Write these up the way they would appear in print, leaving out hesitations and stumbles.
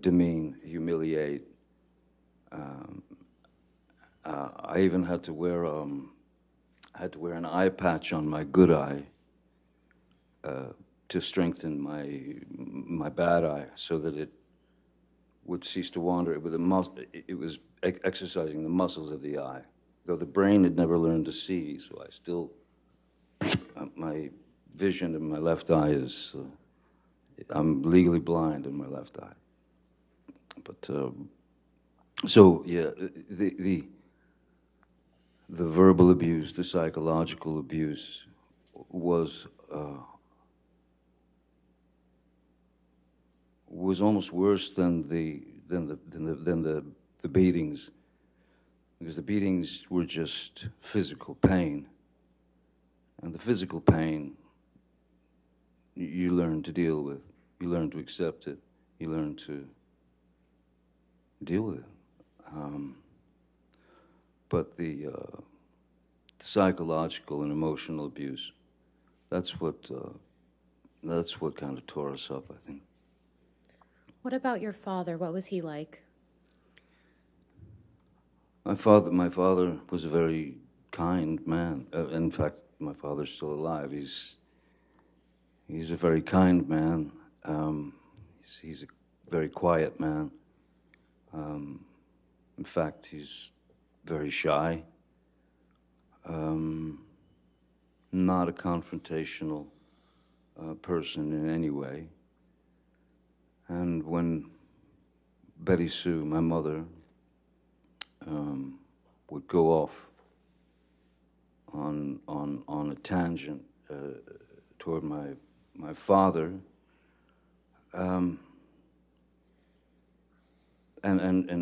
demean, humiliate. I even had to wear an eye patch on my good eye to strengthen my bad eye, so that it would cease to wander. It was exercising the muscles of the eye, though the brain had never learned to see. So I still, my vision in my left eye is, I'm legally blind in my left eye. But so yeah, the verbal abuse, the psychological abuse, was almost worse than the beatings, because the beatings were just physical pain, and the physical pain you learn to deal with, you learn to accept it, you learn to deal with it. But the psychological and emotional abuse, that's what kind of tore us up, I think. What about your father? What was he like? My father was a very kind man. In fact, my father's still alive. He's a very kind man. He's a very quiet man. In fact, he's very shy. Not a confrontational person in any way. And when Betty Sue, my mother, would go off on a tangent toward my father, and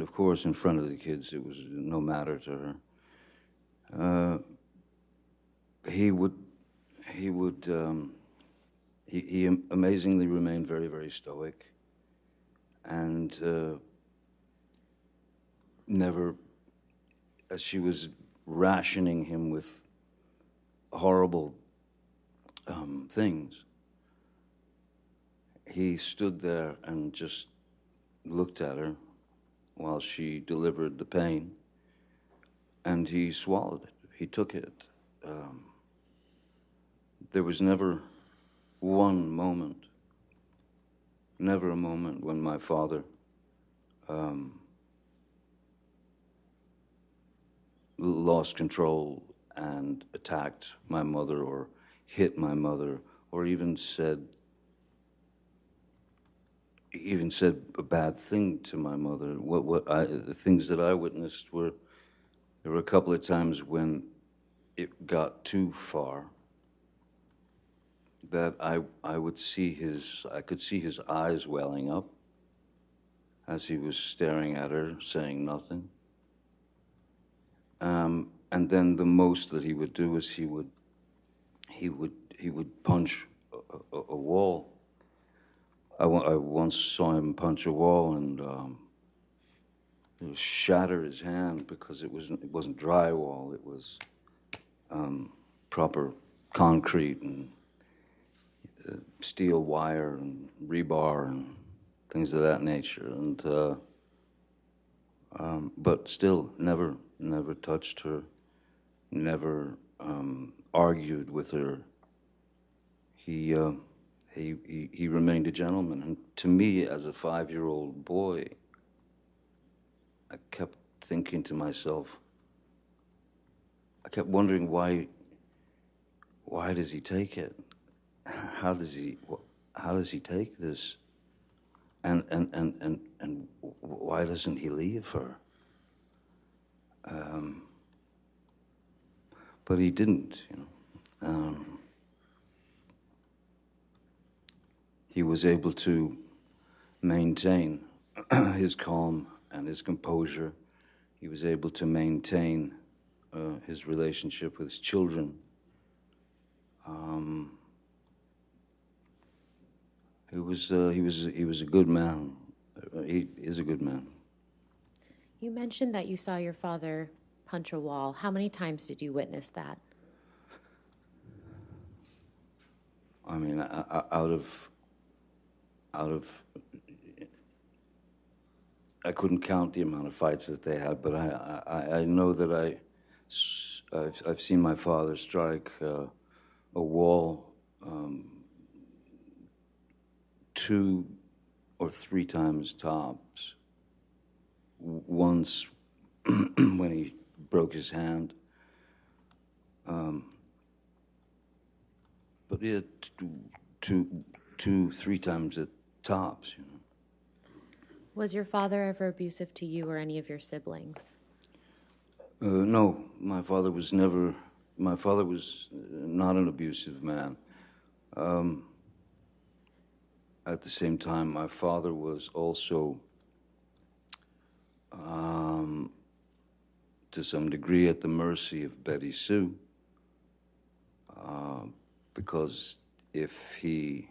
of course in front of the kids it was no matter to her. He amazingly remained very, very stoic, and never, as she was rationing him with horrible things, he stood there and just looked at her while she delivered the pain, and he swallowed it. He took it. There was never one moment, never a moment when my father lost control and attacked my mother or hit my mother or even said a bad thing to my mother. The things that I witnessed were, there were a couple of times when it got too far, that I could see his eyes welling up as he was staring at her, saying nothing. And then the most that he would do is he would punch a wall. I once saw him punch a wall and shatter his hand because it wasn't drywall. It was proper concrete and steel wire and rebar and things of that nature. And but still, never touched her, never argued with her. He remained a gentleman, and to me, as a 5-year-old boy, I kept thinking to myself, I kept wondering why does he take it? How does he take this? And why doesn't he leave her? But he didn't, you know. He was able to maintain his calm and his composure. He was able to maintain his relationship with his children. He was a good man. He is a good man. You mentioned that you saw your father punch a wall. How many times did you witness that? I mean, out of I couldn't count the amount of fights that they had, but I know that I've seen my father strike a wall 2 or 3 times tops. Once when he broke his hand. But yeah, 3 times at tops, you know. Was your father ever abusive to you or any of your siblings? No, my father was never. My father was not an abusive man. At the same time, my father was also, to some degree, at the mercy of Betty Sue, because if he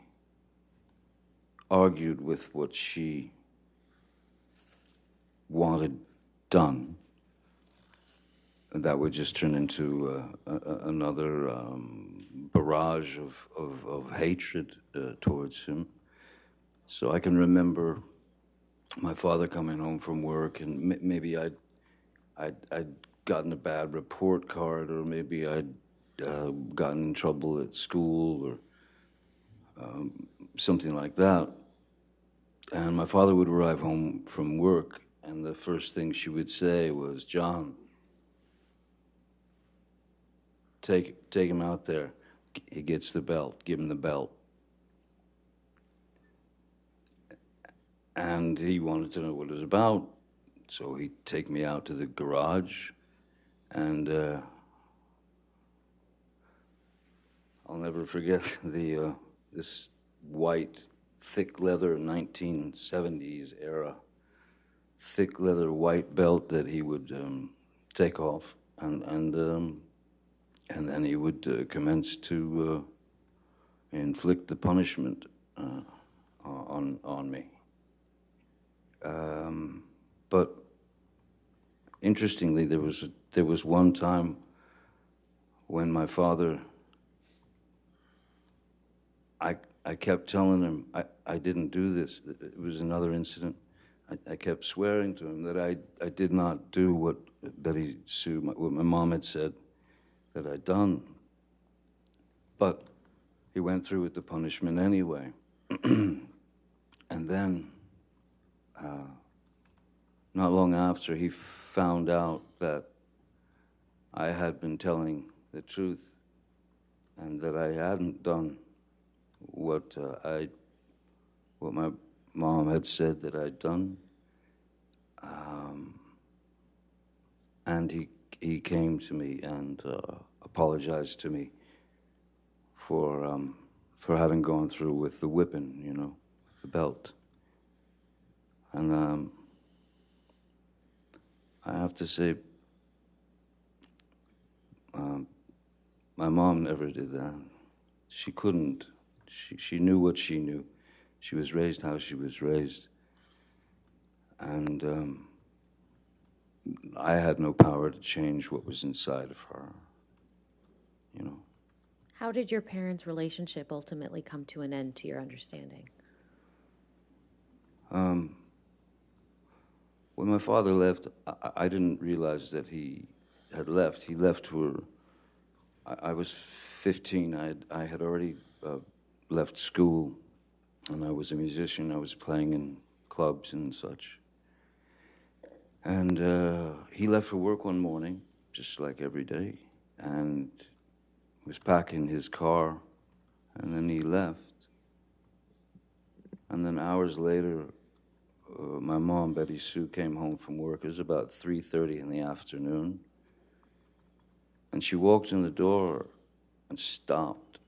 argued with what she wanted done, that would just turn into another barrage of hatred towards him. So I can remember my father coming home from work, and maybe I'd gotten a bad report card, or maybe I'd gotten in trouble at school, or something like that. And my father would arrive home from work, and the first thing she would say was, "John, take him out there. He gets the belt. Give him the belt." And he wanted to know what it was about, so he'd take me out to the garage, and I'll never forget this white, thick leather 1970s era, thick leather white belt that he would take off, and then he would commence to inflict the punishment on me. But interestingly, there was one time when my father, I kept telling him I didn't do this. It was another incident. I kept swearing to him that I did not do what Betty Sue, what my mom had said that I'd done. But he went through with the punishment anyway. And then, not long after, he found out that I had been telling the truth and that I hadn't done what my mom had said that I'd done. And he came to me and apologized to me for having gone through with the whipping, you know, with the belt. And I have to say, my mom never did that. She couldn't. She knew what she knew. She was raised how she was raised. And I had no power to change what was inside of her, you know. How did your parents' relationship ultimately come to an end, to your understanding? When my father left, I didn't realize that he had left. He left for, I was 15. I had already left school, and I was a musician. I was playing in clubs and such. And he left for work one morning, just like every day, and was packing his car, and then he left. And then hours later, my mom, Betty Sue, came home from work. It was about 3:30 in the afternoon. And she walked in the door and stopped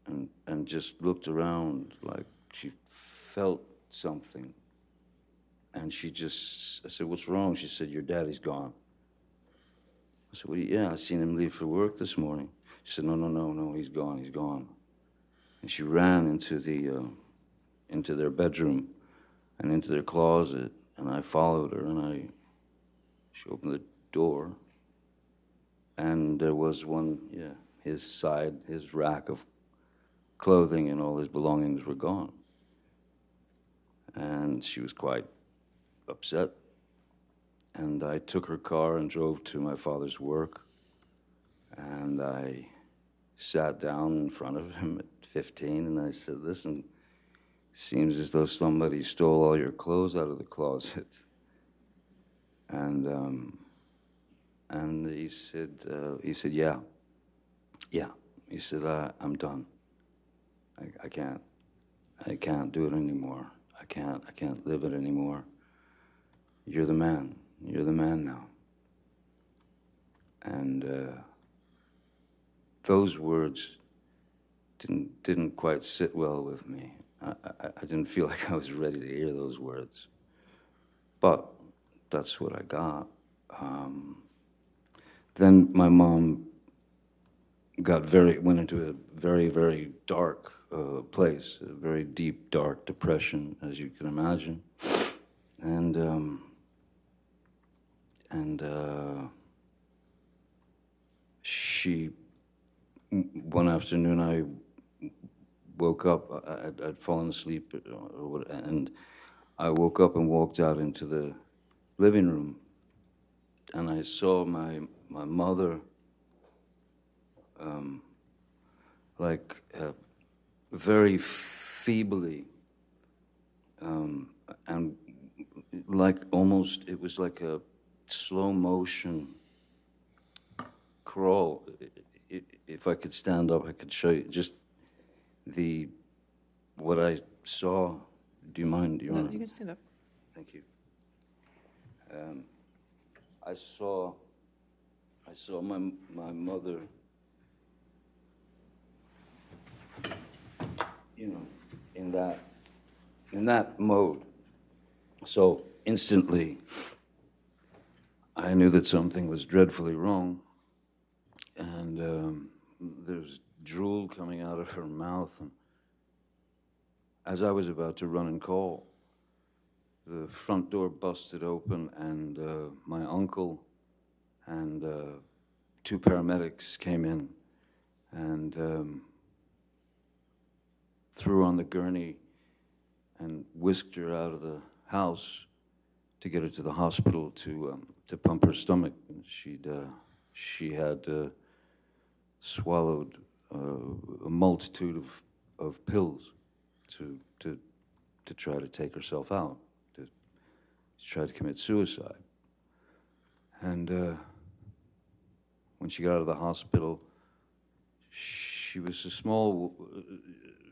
and just looked around like she felt something. And I said, "What's wrong?" She said, "Your daddy's gone." I said, "Well, yeah, I seen him leave for work this morning." She said, No, he's gone. And she ran into their bedroom and into their closet, and I followed her, and she opened the door, and there was his rack of clothing and all his belongings were gone. And she was quite upset. And I took her car and drove to my father's work. And I sat down in front of him at 15 and I said, listen, seems as though somebody stole all your clothes out of the closet. And he said, yeah. He said, I'm done. I can't do it anymore. I can't live it anymore. You're the man. You're the man now. And those words didn't quite sit well with me. I didn't feel like I was ready to hear those words. But that's what I got. Then my mom went into a very, very dark place, a very deep, dark depression, as you can imagine. And she, one afternoon, I woke up. I'd fallen asleep, and I woke up and walked out into the living room, and I saw my mother, like very feebly, and like almost, it was like a slow motion crawl. If I could stand up, I could show you just what I saw. Do you mind? No, you can stand up. Thank you. I saw my mother, you know, in that mode. So instantly, I knew that something was dreadfully wrong, and there's drool coming out of her mouth. And as I was about to run and call, the front door busted open, and my uncle and two paramedics came in and threw her on the gurney and whisked her out of the house to get her to the hospital to pump her stomach. She had swallowed a multitude of pills to try to take herself out, to try to commit suicide. And when she got out of the hospital, she was a small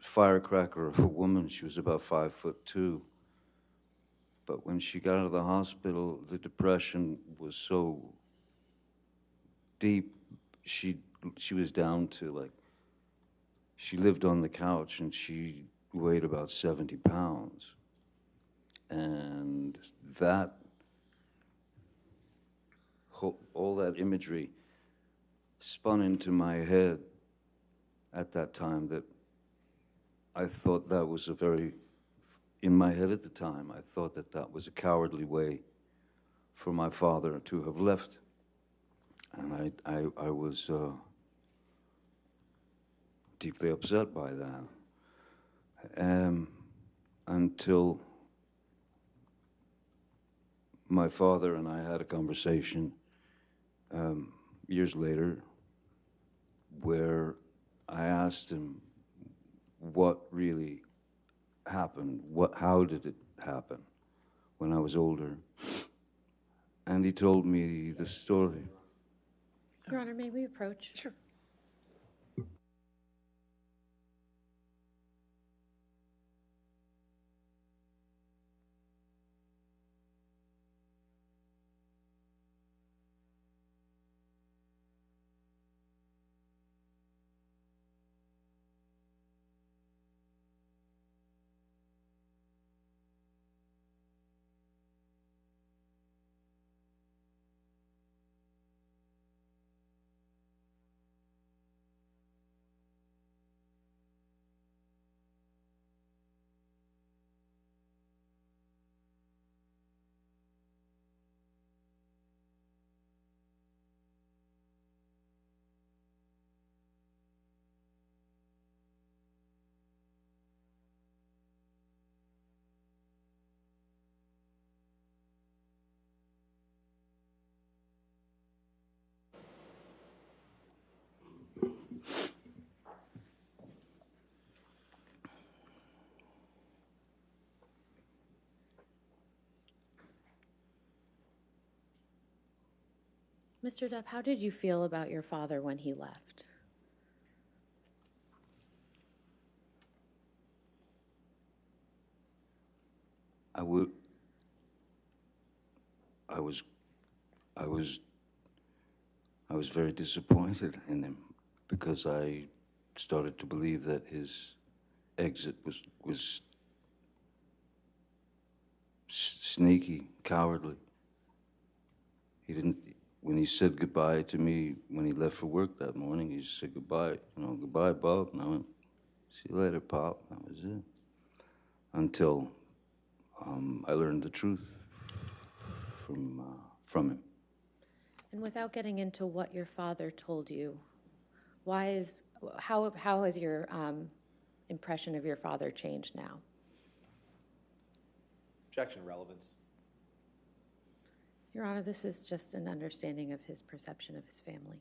firecracker of a woman. She was about 5'2". But when she got out of the hospital, the depression was so deep, she was down to, like, she lived on the couch and she weighed about 70 pounds. And that, all that imagery spun into my head at that time, that I thought that was in my head at the time, I thought that that was a cowardly way for my father to have left. And I was deeply upset by that. Until my father and I had a conversation years later, where I asked him what really happened, how did it happen when I was older, and he told me the story. Your Honor, may we approach? Sure. Mr. Depp, how did you feel about your father when he left? I would, I was, I was, I was very disappointed in him because I started to believe that his exit was sneaky, cowardly. He didn't, when he said goodbye to me, when he left for work that morning, he just said goodbye, goodbye, Bob. And I went, see you later, Pop. That was it. Until I learned the truth from him. And without getting into what your father told you, how has your impression of your father changed now? Objection, relevance. Your Honor, this is just an understanding of his perception of his family.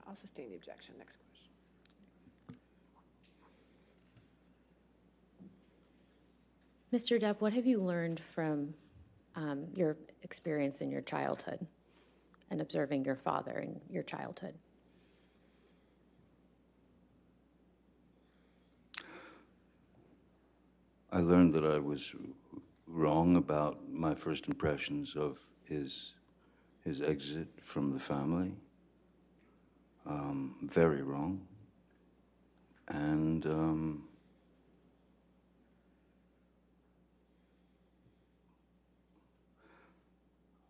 I'll sustain the objection. Next question. Mr. Depp, what have you learned from your experience in your childhood and observing your father in your childhood? I learned that I was wrong about my first impressions of his exit from the family. Very wrong. And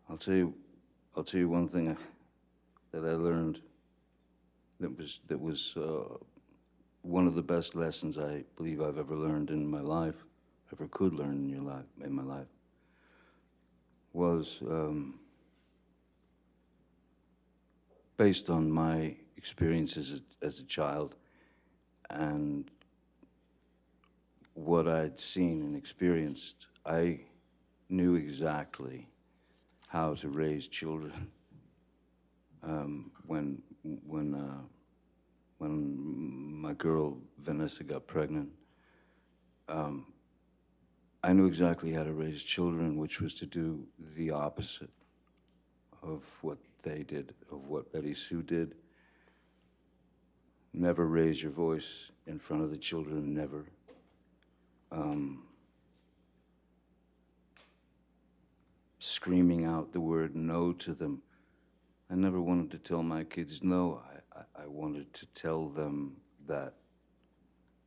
I'll tell you one thing that I learned that was one of the best lessons I believe I've ever learned in my life, ever could learn in my life, was based on my experiences as a child and what I'd seen and experienced. I knew exactly how to raise children when my girl Vanessa got pregnant. I knew exactly how to raise children, which was to do the opposite of what they did, of what Betty Sue did. Never raise your voice in front of the children, never. Screaming out the word no to them. I never wanted to tell my kids no. I wanted to tell them that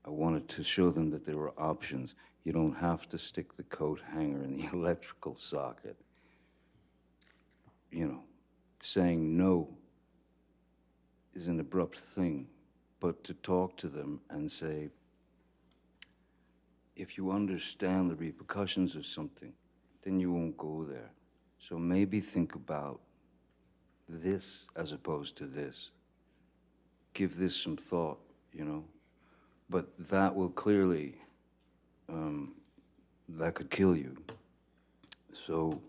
I wanted to show them that there were options. You don't have to stick the coat hanger in the electrical socket. You know, saying no is an abrupt thing, but to talk to them and say, if you understand the repercussions of something, then you won't go there. So maybe think about this as opposed to this. Give this some thought, you know. But that will clearly, that could kill you. So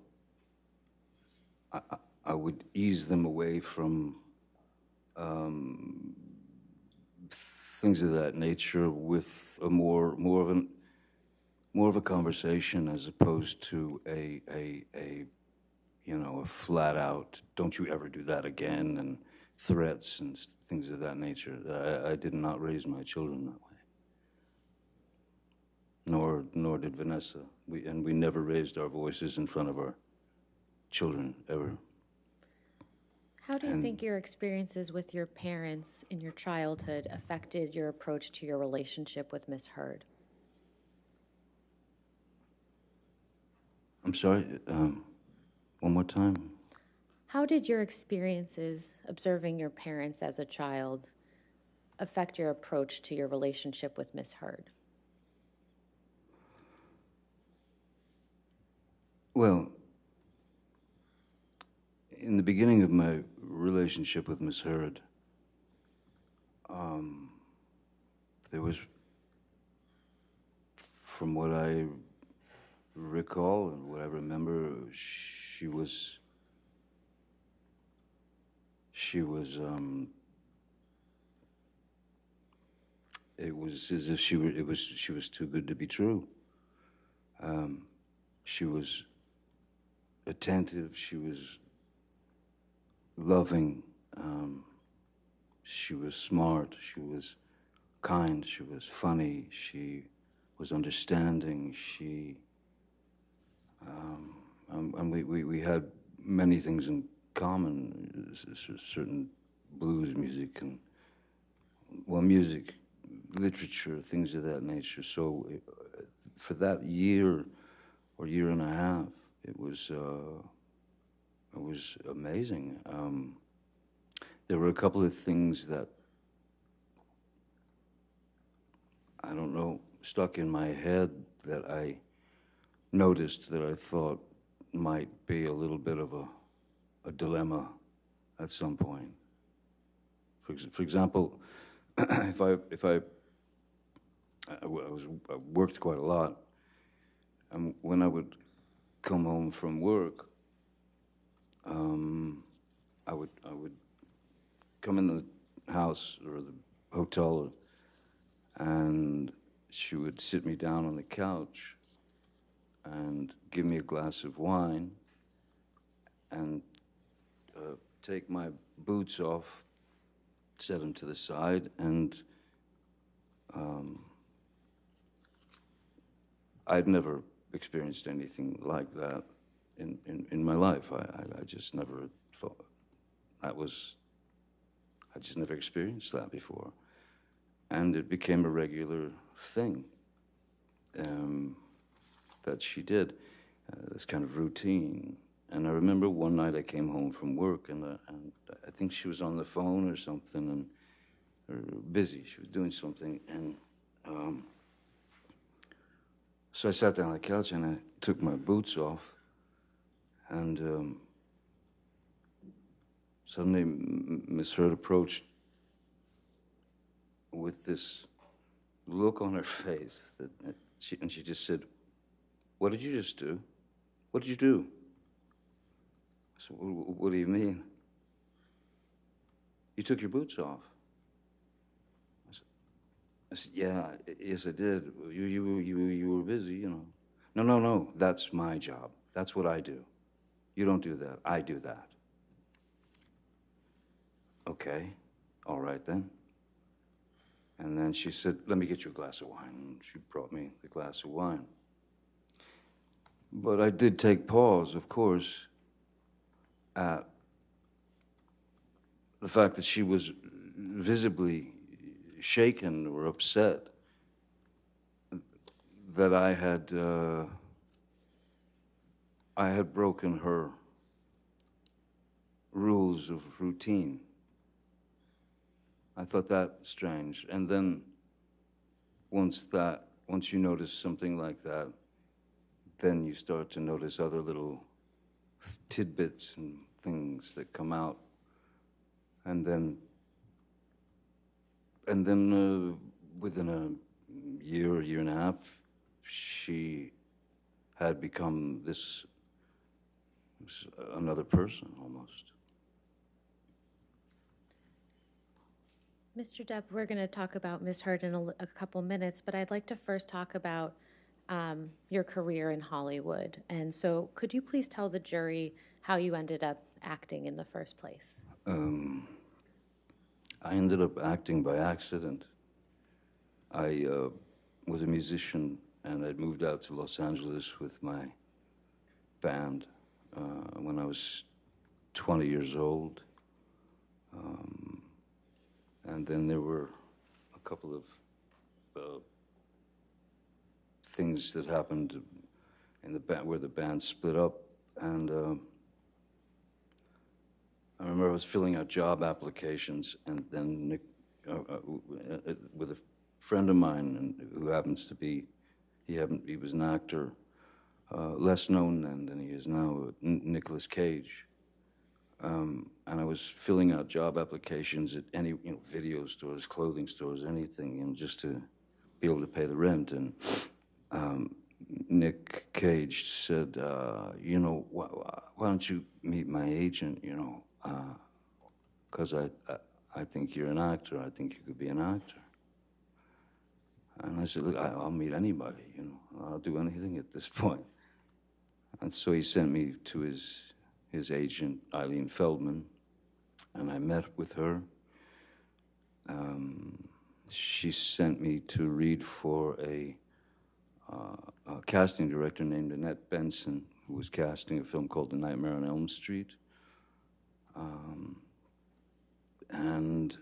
I would ease them away from things of that nature with a more of a conversation as opposed to a flat out, don't you ever do that again, and threats and things of that nature. I did not raise my children that way. Nor did Vanessa. We never raised our voices in front of our children, ever. How do you think your experiences with your parents in your childhood affected your approach to your relationship with Miss Heard? I'm sorry, one more time. How did your experiences observing your parents as a child affect your approach to your relationship with Miss Heard? Well, in the beginning of my relationship with Miss Heard, there was, from what I recall and what I remember, she was it was as if she was too good to be true. She was attentive, she was loving. She was smart. She was kind. She was funny. She was understanding. And we had many things in common, certain blues music and, well, music, literature, things of that nature. So for that year or year and a half, it was amazing. There were a couple of things that, I don't know, stuck in my head that I noticed that I thought might be a little bit of a dilemma at some point. For example, I worked quite a lot, and when I would come home from work, I would come in the house or the hotel, and she would sit me down on the couch and give me a glass of wine and take my boots off, set them to the side, and I'd never experienced anything like that in my life. I just never thought that was, I just never experienced that before. And it became a regular thing that she did, this kind of routine. And I remember one night I came home from work, and I think she was on the phone or something, and or busy. She was doing something, and so I sat down on the couch and I took my boots off, and suddenly Miss Hurd approached with this look on her face that she just said, "What did you just do? What did you do?" I said, "What do you mean?" "You took your boots off." I said, "Yeah, yes, I did. You were busy, you know." No. That's my job. That's what I do. You don't do that. I do that." "Okay, all right then." And then she said, "Let me get you a glass of wine." And she brought me the glass of wine. But I did take pause, of course, at the fact that she was visibly shaken or upset that I had broken her rules of routine. I thought that strange. And then once you notice something like that, then you start to notice other little tidbits and things that come out. And then within a year and a half, she had become this another person almost. Mr. Depp, we're going to talk about Miss Hurd in a couple minutes, but I'd like to first talk about your career in Hollywood. And so could you please tell the jury how you ended up acting in the first place? I ended up acting by accident. I was a musician, and I'd moved out to Los Angeles with my band when I was 20 years old. And then there were a couple of things that happened in the band where the band split up, and I remember I was filling out job applications, and then Nick, with a friend of mine who happens to be, he was an actor, less known then than he is now, Nicolas Cage. And I was filling out job applications at any, video stores, clothing stores, anything, just to be able to pay the rent. And Nick Cage said, why don't you meet my agent, because I think you're an actor. I think you could be an actor. And I said, look, I'll meet anybody, I'll do anything at this point. And so he sent me to his agent, Eileen Feldman, and I met with her. She sent me to read for a casting director named Annette Benson, who was casting a film called The Nightmare on Elm Street. And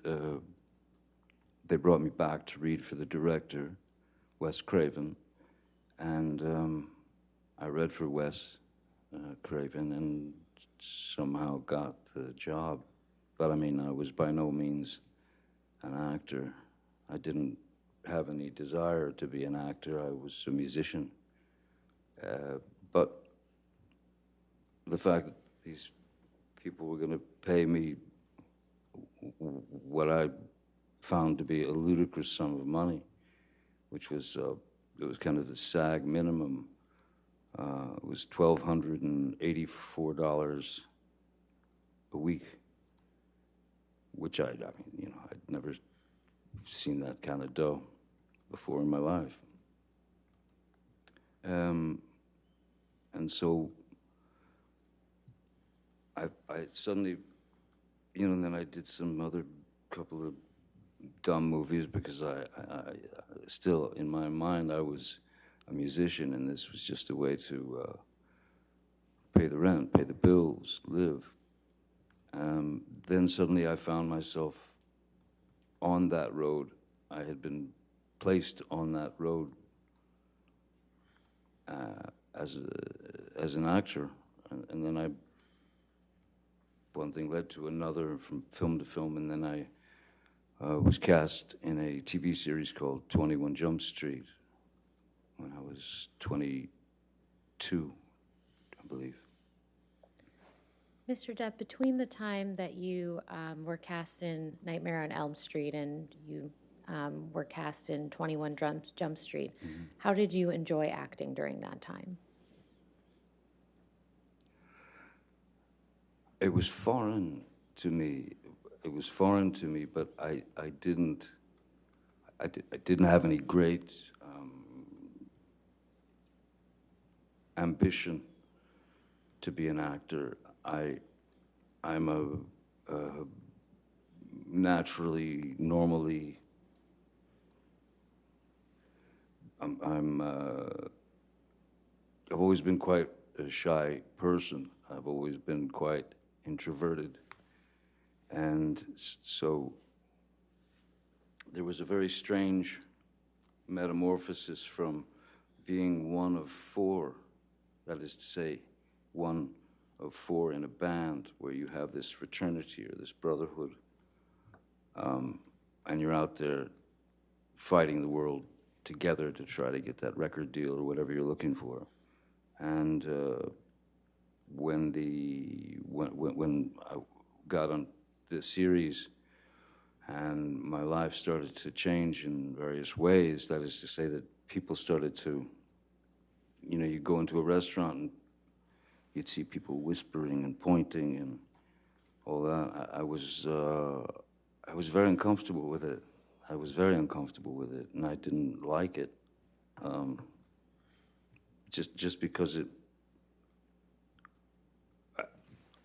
they brought me back to read for the director, Wes Craven. And I read for Wes Craven and somehow got the job. But I mean, I was by no means an actor. I didn't have any desire to be an actor. I was a musician. But the fact that these people were going to pay me what I found to be a ludicrous sum of money, which was it was kind of the SAG minimum. It was $1,284 a week, which I mean, you know, I'd never seen that kind of dough before in my life. And so I suddenly, you know, and then I did some other couple of dumb movies because I still, in my mind, I was a musician, and this was just a way to pay the rent, pay the bills, live. Then suddenly I found myself on that road. I had been placed on that road as an actor, and then one thing led to another, from film to film, and then I was cast in a TV series called 21 Jump Street when I was 22, I believe. Mr. Depp, between the time that you were cast in Nightmare on Elm Street and you were cast in 21 Jump Street, how did you enjoy acting during that time? It was foreign to me. It was foreign to me, but I didn't have any great ambition to be an actor. I'm a naturally, normally, I've always been quite a shy person. I've always been quite introverted. And so there was a very strange metamorphosis from being one of four, that is to say, one of four in a band where you have this fraternity or this brotherhood, and you're out there fighting the world together to try to get that record deal or whatever you're looking for. And when I got on the series and my life started to change in various ways, that is to say that people started to, you know, you go into a restaurant and you'd see people whispering and pointing and all that. I was very uncomfortable with it. I was very uncomfortable with it, and I didn't like it. Just because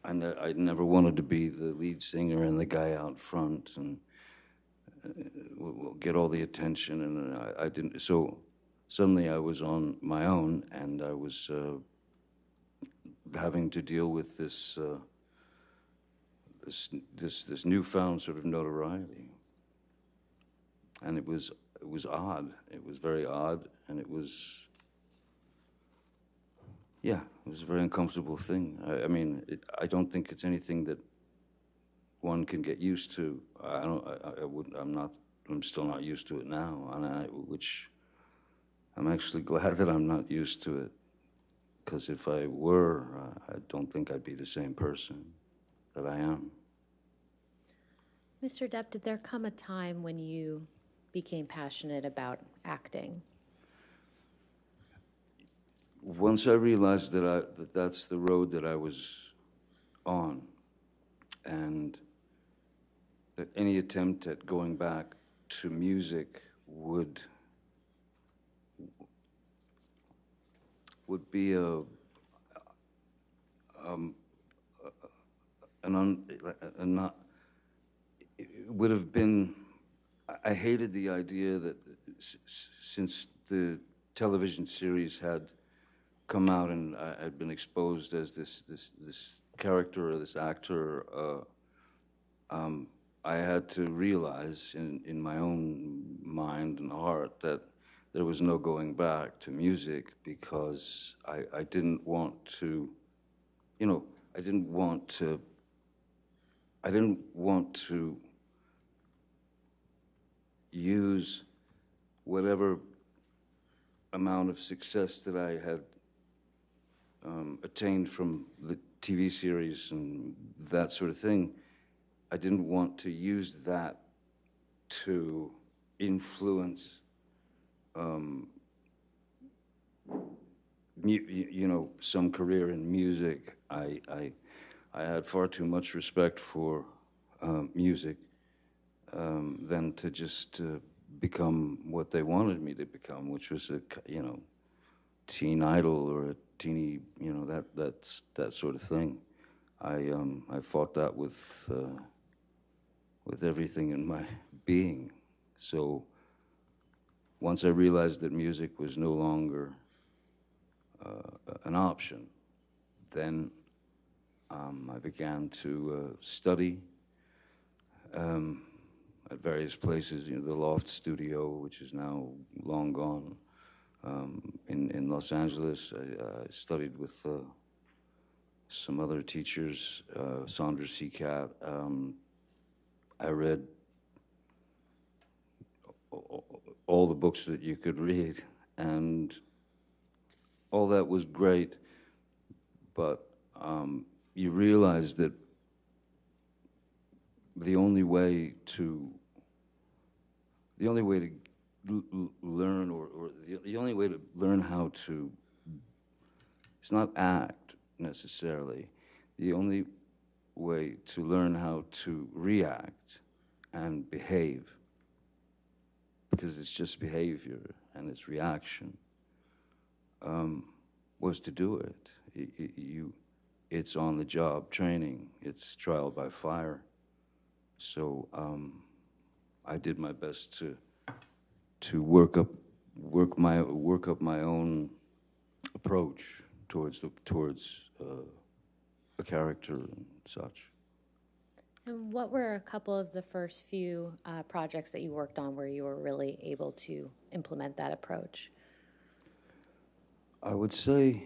I never wanted to be the lead singer and the guy out front and will get all the attention, and I didn't. So suddenly I was on my own, and I was having to deal with this newfound sort of notoriety, and it was odd. It was very odd, and it was. Yeah, it was a very uncomfortable thing. I mean, I don't think it's anything that one can get used to. I'm still not used to it now, and which I'm actually glad that I'm not used to it, because if I were, I don't think I'd be the same person that I am. Mr. Depp, did there come a time when you became passionate about acting? Once I realized that that's the road that I was on, and that any attempt at going back to music would be a not would have been, I hated the idea that since the television series had come out and I had been exposed as this character or this actor, I had to realize in my own mind and heart that there was no going back to music, because I didn't want to, you know, I didn't want to use whatever amount of success that I had attained from the TV series and that sort of thing. I didn't want to use that to influence, you know, some career in music. I had far too much respect for music than to just become what they wanted me to become, which was a, you know, teen idol or a teeny, you know, that sort of thing. I fought that with everything in my being. So once I realized that music was no longer an option, then I began to study at various places. You know, the Loft Studio, which is now long gone, in Los Angeles. I studied with some other teachers, Saunders Seacat. I read all the books that you could read, and all that was great, but you realize that the only way to learn, or the only way to learn how to, it's not act necessarily, the only way to learn how to react and behave, because it's just behavior and it's reaction, was to do it. It's on-the-job training. It's trial by fire. So I did my best to work up my own approach towards a character and such. And what were a couple of the first few projects that you worked on where you were really able to implement that approach? I would say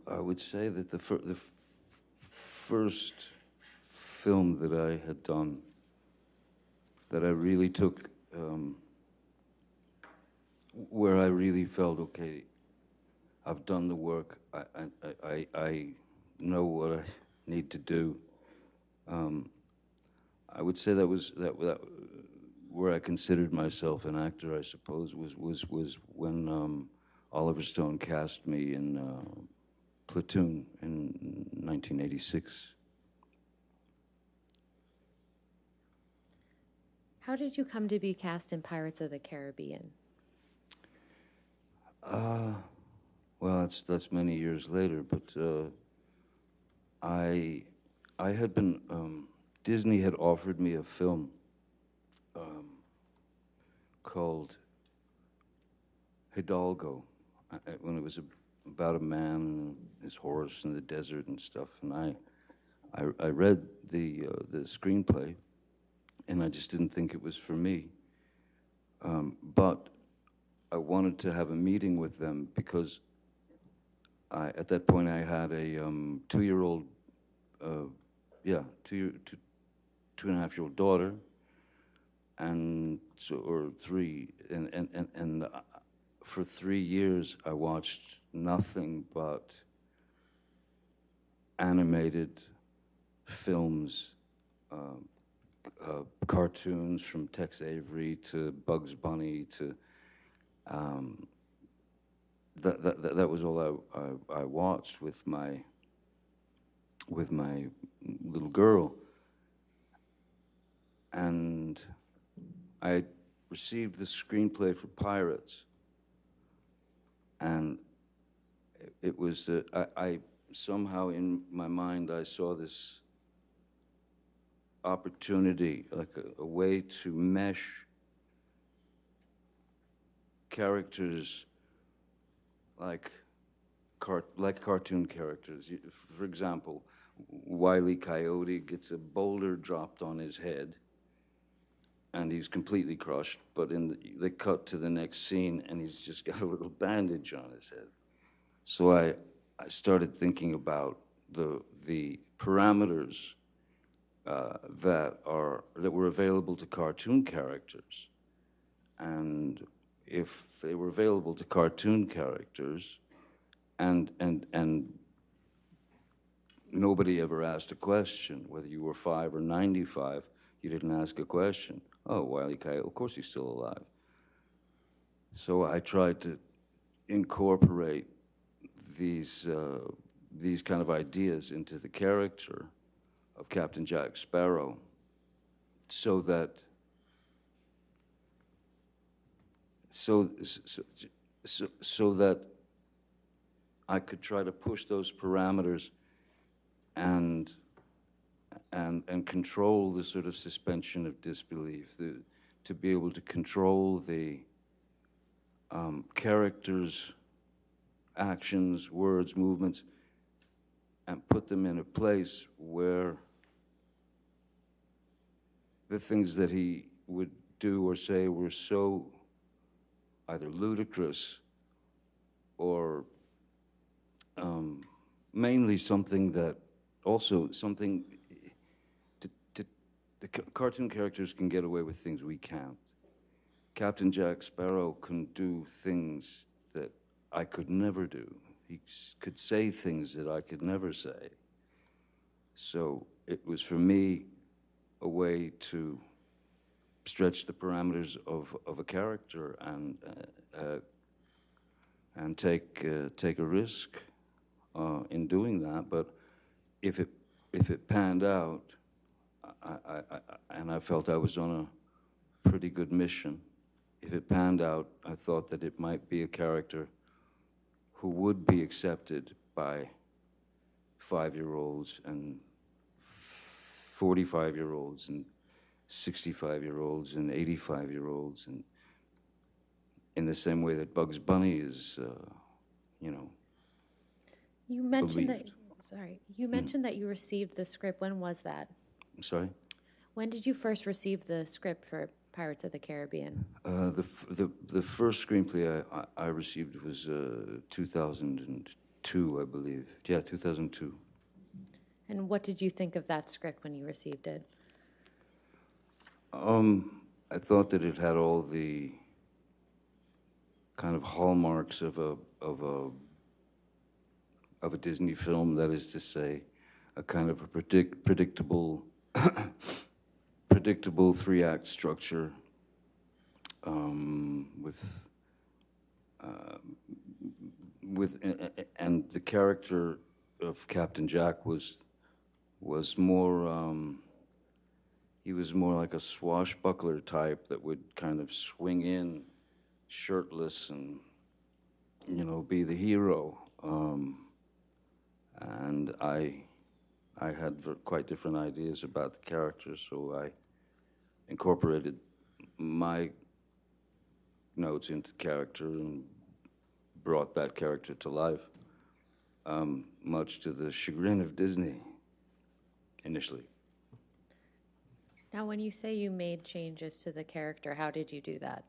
I would say that the first film that I had done that I really took, where I really felt, okay, I've done the work, I know what I need to do. I would say that where I considered myself an actor, I suppose, was when Oliver Stone cast me in Platoon in 1986. How did you come to be cast in Pirates of the Caribbean? Well, that's many years later, but I had been, Disney had offered me a film called Hidalgo, when it was about a man and his horse in the desert and stuff, and I read the screenplay, and I just didn't think it was for me. But I wanted to have a meeting with them because at that point I had a 2-year-old, two and a half year old daughter, and so, or 3, and for 3 years I watched nothing but animated films, cartoons from Tex Avery to Bugs Bunny to that was all I watched with my little girl, and I received the screenplay for Pirates, and it was somehow in my mind I saw this opportunity, like a way to mesh characters like cartoon characters. For example, Wile E. Coyote gets a boulder dropped on his head, and he's completely crushed. But they cut to the next scene, and he's just got a little bandage on his head. So I started thinking about the parameters that were available to cartoon characters, and if they were available to cartoon characters, and nobody ever asked a question, whether you were 5 or 95, you didn't ask a question. Oh, Wile E. Coyote, of course he's still alive. So I tried to incorporate these kind of ideas into the character of Captain Jack Sparrow, so that so that I could try to push those parameters and control the sort of suspension of disbelief, to be able to control the characters' actions, words, movements, and put them in a place where the things that he would do or say were so either ludicrous or mainly something that also something the cartoon characters can get away with things we can't. Captain Jack Sparrow can do things that I could never do. He could say things that I could never say. So it was, for me, a way to stretch the parameters of a character and take a risk in doing that. But if it panned out, and I felt I was on a pretty good mission. If it panned out, I thought that it might be a character who would be accepted by 5-year-olds and 45-year-olds and 65-year-olds and 85-year-olds, and in the same way that Bugs Bunny is, You mentioned that, believed. you mentioned that you received the script. When was that? I'm sorry? When did you first receive the script for Pirates of the Caribbean? The first screenplay I received was 2002, I believe. Yeah, 2002. And what did you think of that script when you received it? I thought that it had all the kind of hallmarks of a Disney film. That is to say, a kind of a predictable predictable 3-act structure, and the character of Captain Jack was more. He was more like a swashbuckler type that would kind of swing in shirtless and, be the hero. And I had quite different ideas about the character, so I incorporated my notes into character and brought that character to life, much to the chagrin of Disney initially. Now, when you say you made changes to the character, how did you do that?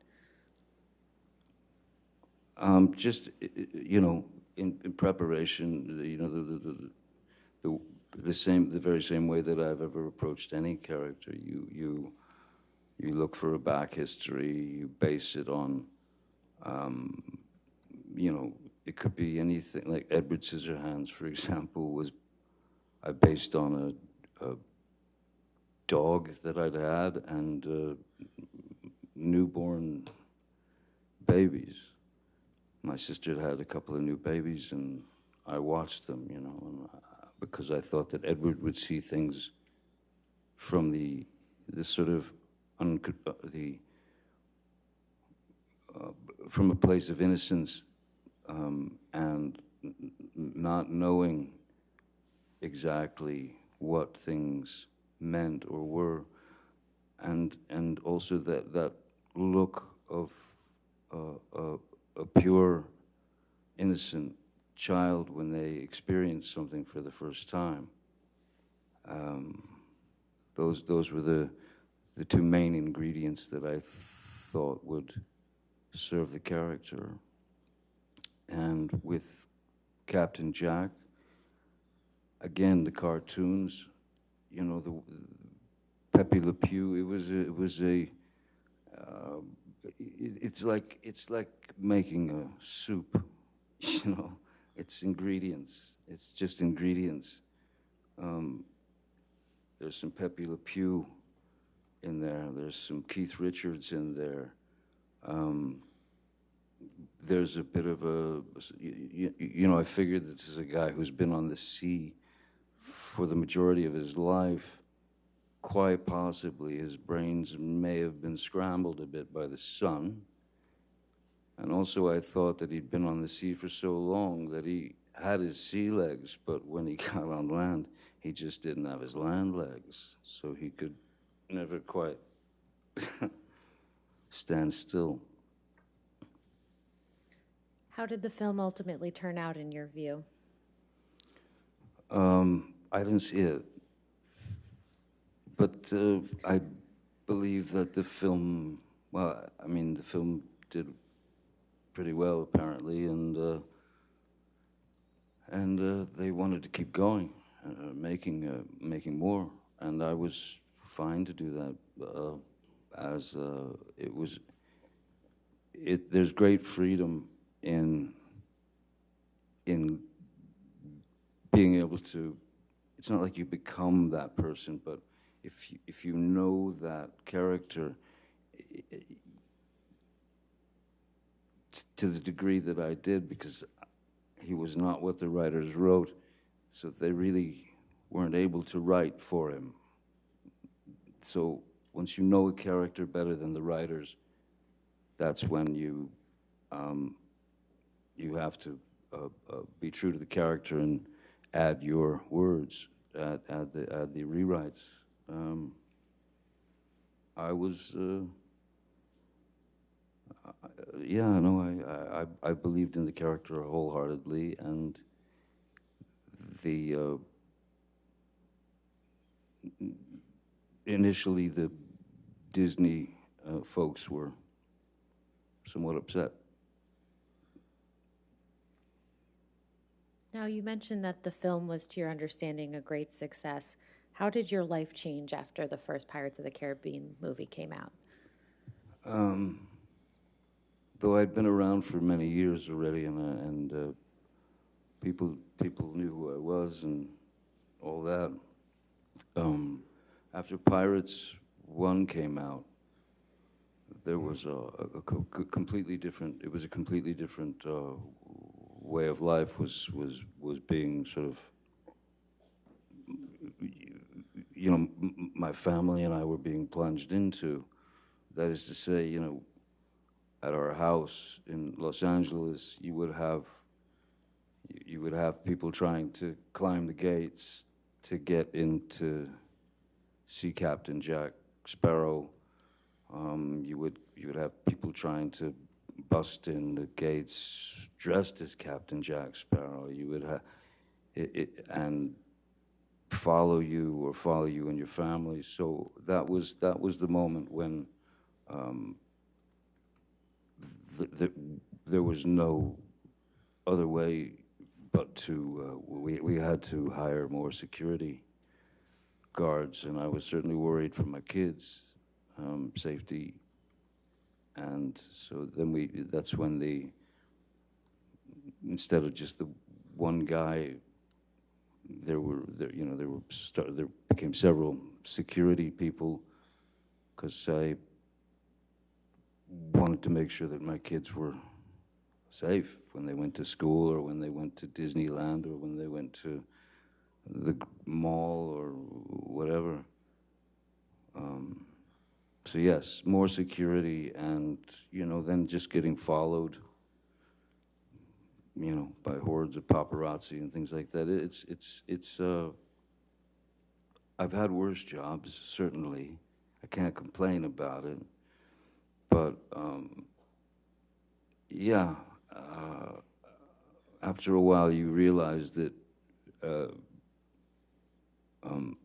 Just in preparation, the very same way that I've ever approached any character. You look for a back history. You base it on, it could be anything. Like Edward Scissorhands, for example, I based on a dog that I'd had and newborn babies. My sister had a couple of new babies, and I watched them, and because I thought that Edward would see things from the sort of from a place of innocence, and not knowing exactly what things meant or were, and also that look of a pure, innocent child when they experience something for the first time. Those were the two main ingredients that I thought would serve the character. And with Captain Jack, again, the cartoons, you know, the Pepe Le Pew. It's like making a soup, you know. It's ingredients. It's just ingredients. There's some Pepe Le Pew in there. There's some Keith Richards in there. There's a bit of you know, I figured this is a guy who's been on the sea for the majority of his life. Quite possibly his brains may have been scrambled a bit by the sun. And also I thought that he'd been on the sea for so long that he had his sea legs, but when he got on land, he just didn't have his land legs. So he could never quite stand still. How did the film ultimately turn out in your view? I didn't see it. But I believe that the film, well, I mean, the film did pretty well, apparently, and they wanted to keep going, making more, and I was fine to do that, as there's great freedom in being able to, it's not like you become that person, but if you know that character to the degree that I did, because he was not what the writers wrote, so they really weren't able to write for him. So once you know a character better than the writers, that's when you have to be true to the character and add your words, add the rewrites. I was, yeah, no, I believed in the character wholeheartedly, and the initially the Disney folks were somewhat upset. Now, you mentioned that the film was, to your understanding, a great success. How did your life change after the first Pirates of the Caribbean movie came out? Though I'd been around for many years already, and people knew who I was and all that. After Pirates 1 came out, there was a completely different. It was a completely different way of life was being sort of, you know, my family and I were being plunged into. That is to say, you know, at our house in Los Angeles, you would have people trying to climb the gates to get in to see Captain Jack Sparrow. You would have people trying to bust in the gates dressed as Captain Jack Sparrow. You would have and follow you and your family. So that was the moment when there was no other way but to we had to hire more security guards, and I was certainly worried for my kids' safety. And so then that's when instead of just the one guy, there became several security people, because I wanted to make sure that my kids were safe when they went to school, or when they went to Disneyland, or when they went to the mall or whatever. So yes, more security, and then just getting followed by hordes of paparazzi and things like that. I've had worse jobs, certainly. I can't complain about it. But, yeah, after a while you realize that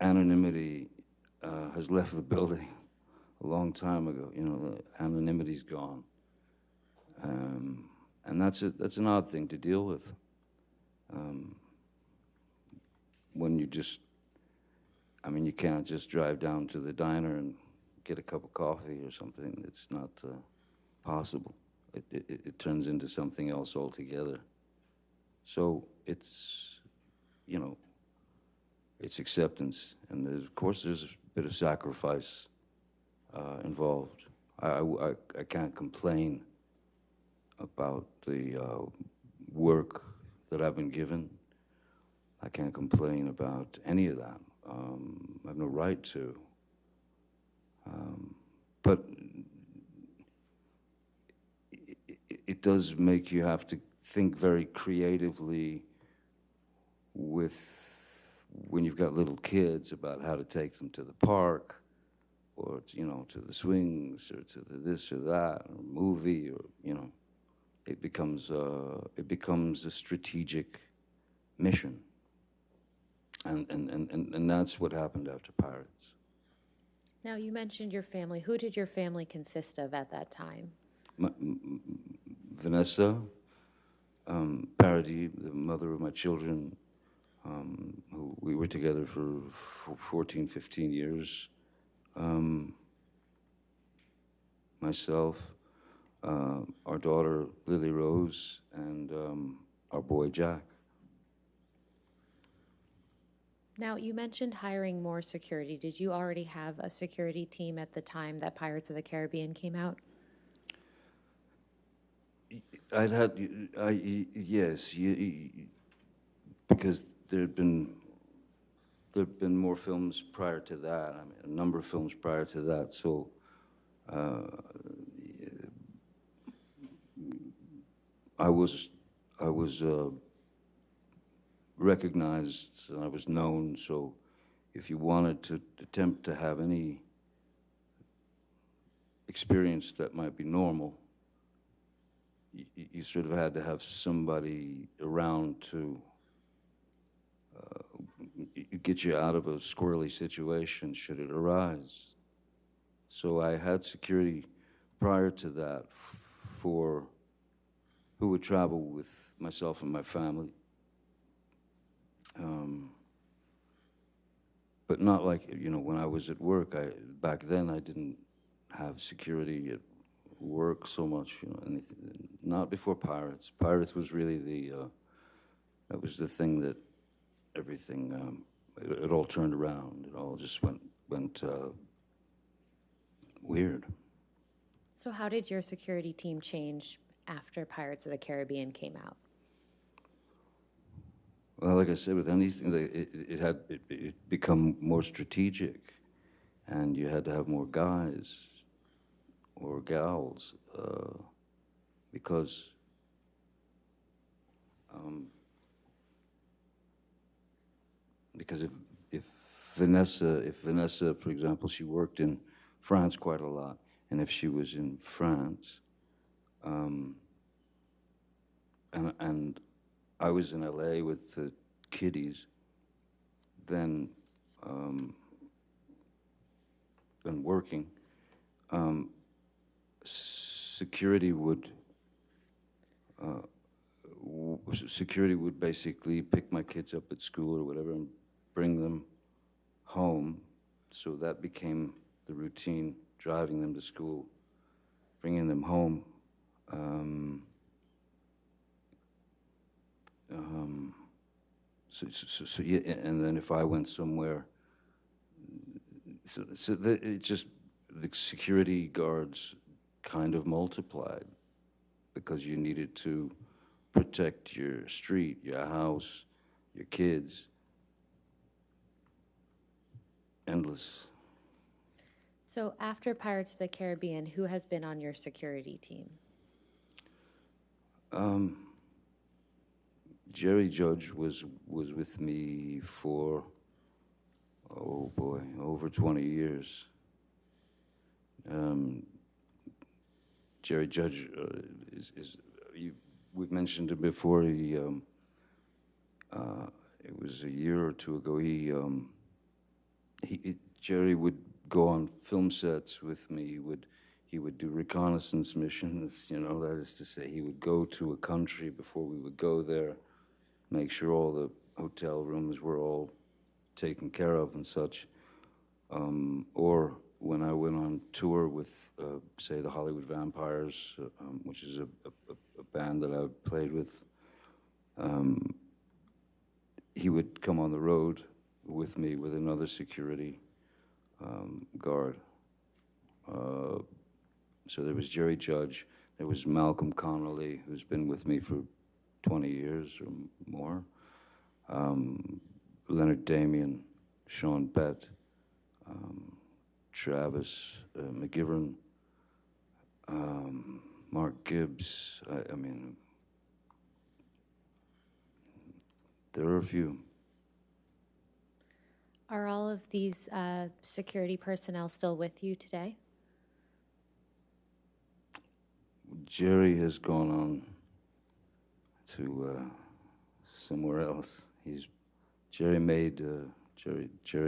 anonymity has left the building a long time ago. Anonymity's gone. And that's an odd thing to deal with. When you can't just drive down to the diner and get a cup of coffee or something. It's not possible. It turns into something else altogether. So it's, it's acceptance. And of course, there's a bit of sacrifice involved. I can't complain about the work that I've been given. I can't complain about any of that. I have no right to. But it does make you have to think very creatively when you've got little kids about how to take them to the park or, to the swings or to the this or that or movie or, it becomes a strategic mission. And that's what happened after Pirates. Now, you mentioned your family. Who did your family consist of at that time? Vanessa, Parody, the mother of my children, who we were together for 14, 15 years. Myself, our daughter Lily Rose, and our boy Jack. Now, you mentioned hiring more security. Did you already have a security team at the time that Pirates of the Caribbean came out? Yes, because there'd been more films prior to that. I mean, a number of films prior to that. So, I was recognized and I was known. So, if you wanted to attempt to have any experience that might be normal, you sort of had to have somebody around to get you out of a squirrely situation should it arise. So I had security prior to that for who would travel with myself and my family. But not like, when I was at work. Back then I didn't have security at work so much, not before Pirates. Pirates was really that was the thing that everything, it all turned around. It all just went weird. So how did your security team change after Pirates of the Caribbean came out? Well, like I said, with anything, it become more strategic, and you had to have more guys or gals, because if Vanessa, for example, she worked in France quite a lot, and if she was in France, and I was in LA with the kiddies, then working, security would basically pick my kids up at school or whatever and bring them home. So that became the routine, driving them to school, bringing them home. So yeah, and then if I went somewhere, it just, the security guards kind of multiplied because you needed to protect your street, your house, your kids. Endless. So after Pirates of the Caribbean, who has been on your security team? Jerry Judge was with me for, oh boy, over 20 years. Jerry Judge we've mentioned it before. It was a year or two ago. Jerry would go on film sets with me. He would do reconnaissance missions. You know, that is to say, he would go to a country before we would go there, make sure all the hotel rooms were all taken care of and such. Or when I went on tour with, say, the Hollywood Vampires, which is a band that I played with, he would come on the road with me with another security guard. So there was Jerry Judge, there was Malcolm Connolly, who's been with me for 20 years or more, Leonard Damian, Sean Bett, Travis McGivern, Mark Gibbs. I mean, there are a few. Are all of these security personnel still with you today? Jerry has gone on to somewhere else. Jerry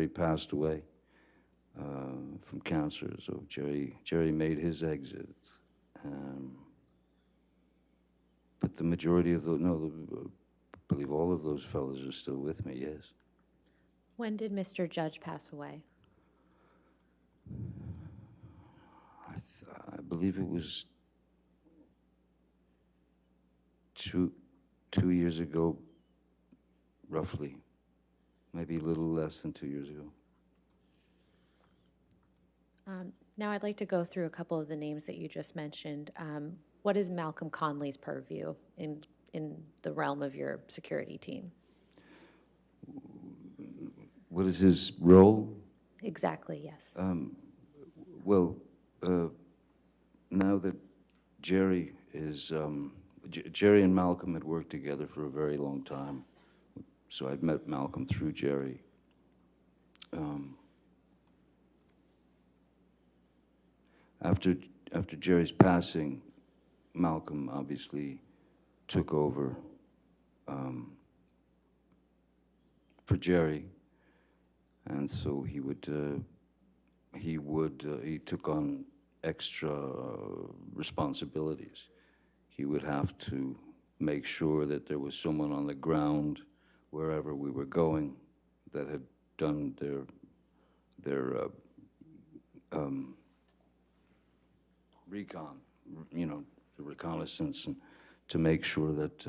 passed away from cancer, so Jerry made his exit. But the majority of those, no, I believe all of those fellows are still with me, yes. When did Mr. Judge pass away? I believe it was two years ago, roughly. Maybe a little less than 2 years ago. Now I'd like to go through a couple of the names that you just mentioned. What is Malcolm Conley's purview in the realm of your security team? What is his role? Exactly, yes. Well, now that Jerry is, Jerry and Malcolm had worked together for a very long time, so I'd met Malcolm through Jerry. After Jerry's passing, Malcolm obviously took over for Jerry, and so he took on extra responsibilities. He would have to make sure that there was someone on the ground wherever we were going that had done their recon, you know, the reconnaissance, and to make sure that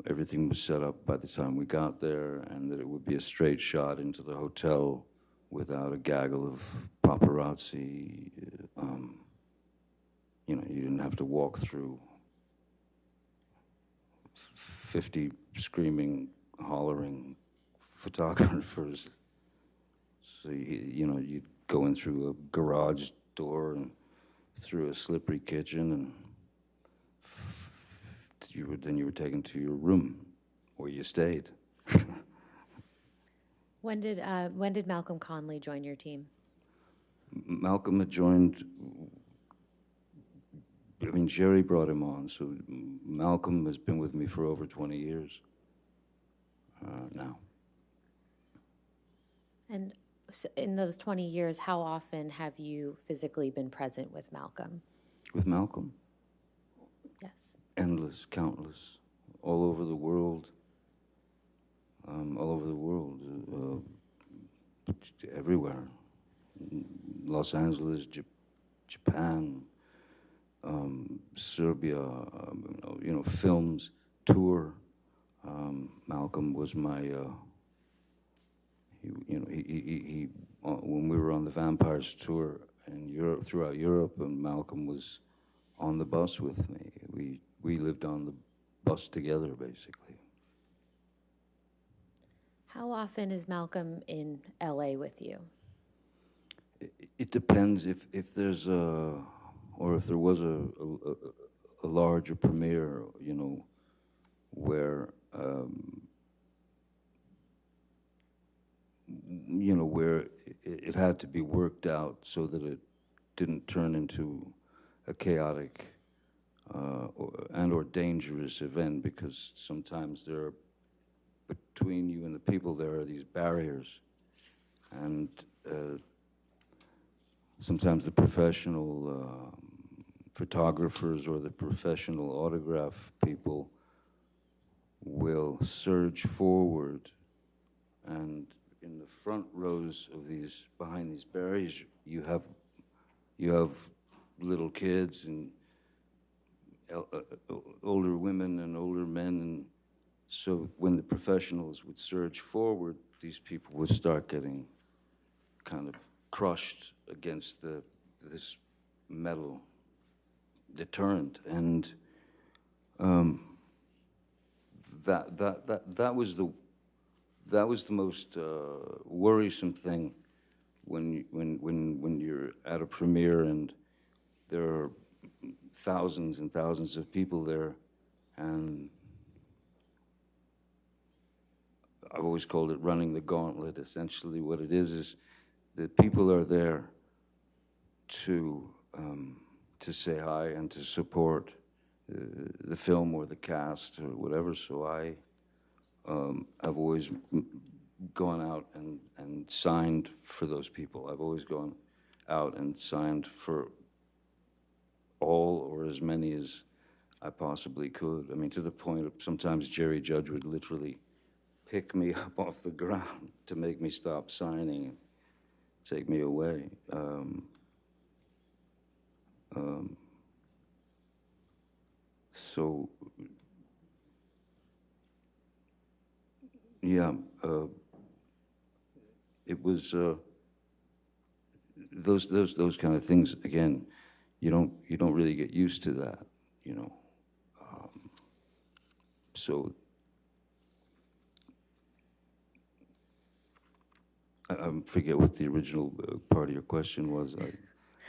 everything was set up by the time we got there, and that it would be a straight shot into the hotel without a gaggle of paparazzi. You know, you didn't have to walk through 50 screaming, hollering photographers. So, you know, you'd go in through a garage door and through a slippery kitchen, and then you were taken to your room, where you stayed. When did Malcolm Conley join your team? Malcolm had joined, I mean, Jerry brought him on, so Malcolm has been with me for over 20 years now. And in those 20 years, how often have you physically been present with Malcolm? With Malcolm? Yes. Endless, countless, all over the world. All over the world, everywhere. Los Angeles, Japan, Serbia, you know, films, tour. Malcolm was my, he when we were on the Vampires tour in Europe, throughout Europe, and Malcolm was on the bus with me. We lived on the bus together, basically. How often is Malcolm in LA with you? It depends if there's or if there was a larger premiere, you know. where, you know, where it had to be worked out so that it didn't turn into a chaotic and/or dangerous event, because sometimes there are, between you and the people, there are these barriers, and sometimes the professional photographers or the professional autograph people will surge forward, and in the front rows of these, behind these barriers, you have little kids and older women and older men, and so when the professionals would surge forward, these people would start getting kind of crushed against this metal deterrent, and that was the most worrisome thing when you're at a premiere and there are thousands and thousands of people there, and I've always called it running the gauntlet. Essentially, what it is that people are there to say hi and to support the film or the cast or whatever. So I've always gone out and signed for those people. I've always gone out and signed for all or as many as I possibly could. I mean, to the point of sometimes Jerry Judge would literally pick me up off the ground to make me stop signing and take me away. So, yeah, it was those kind of things. Again, you don't really get used to that, you know. So I forget what the original part of your question was. I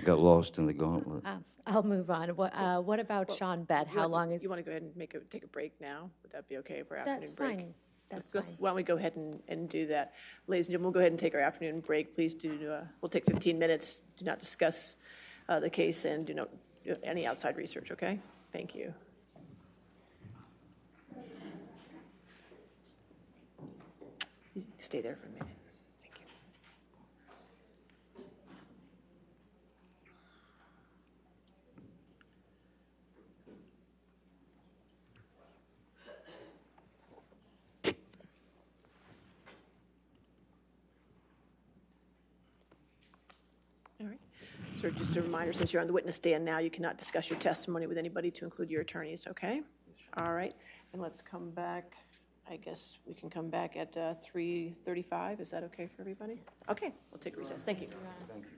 got lost in the gauntlet. I'll move on. What about Well, Sean Bett? How long is? You want to go ahead and take a break now? Would that be okay for That's afternoon break? fine. That's Let's- fine. Why don't we go ahead and do that? Ladies and gentlemen, we'll go ahead and take our afternoon break. Please do, we'll take 15 minutes. Do not discuss the case and do not do any outside research, okay? Thank you. You stay there for a minute. Thank you. All right. Sir, just a reminder, since you're on the witness stand now, you cannot discuss your testimony with anybody, to include your attorneys, okay? All right, and let's come back, I guess we can come back at 3:35. Is that okay for everybody? Okay, we'll take a recess. Thank you. Thank you.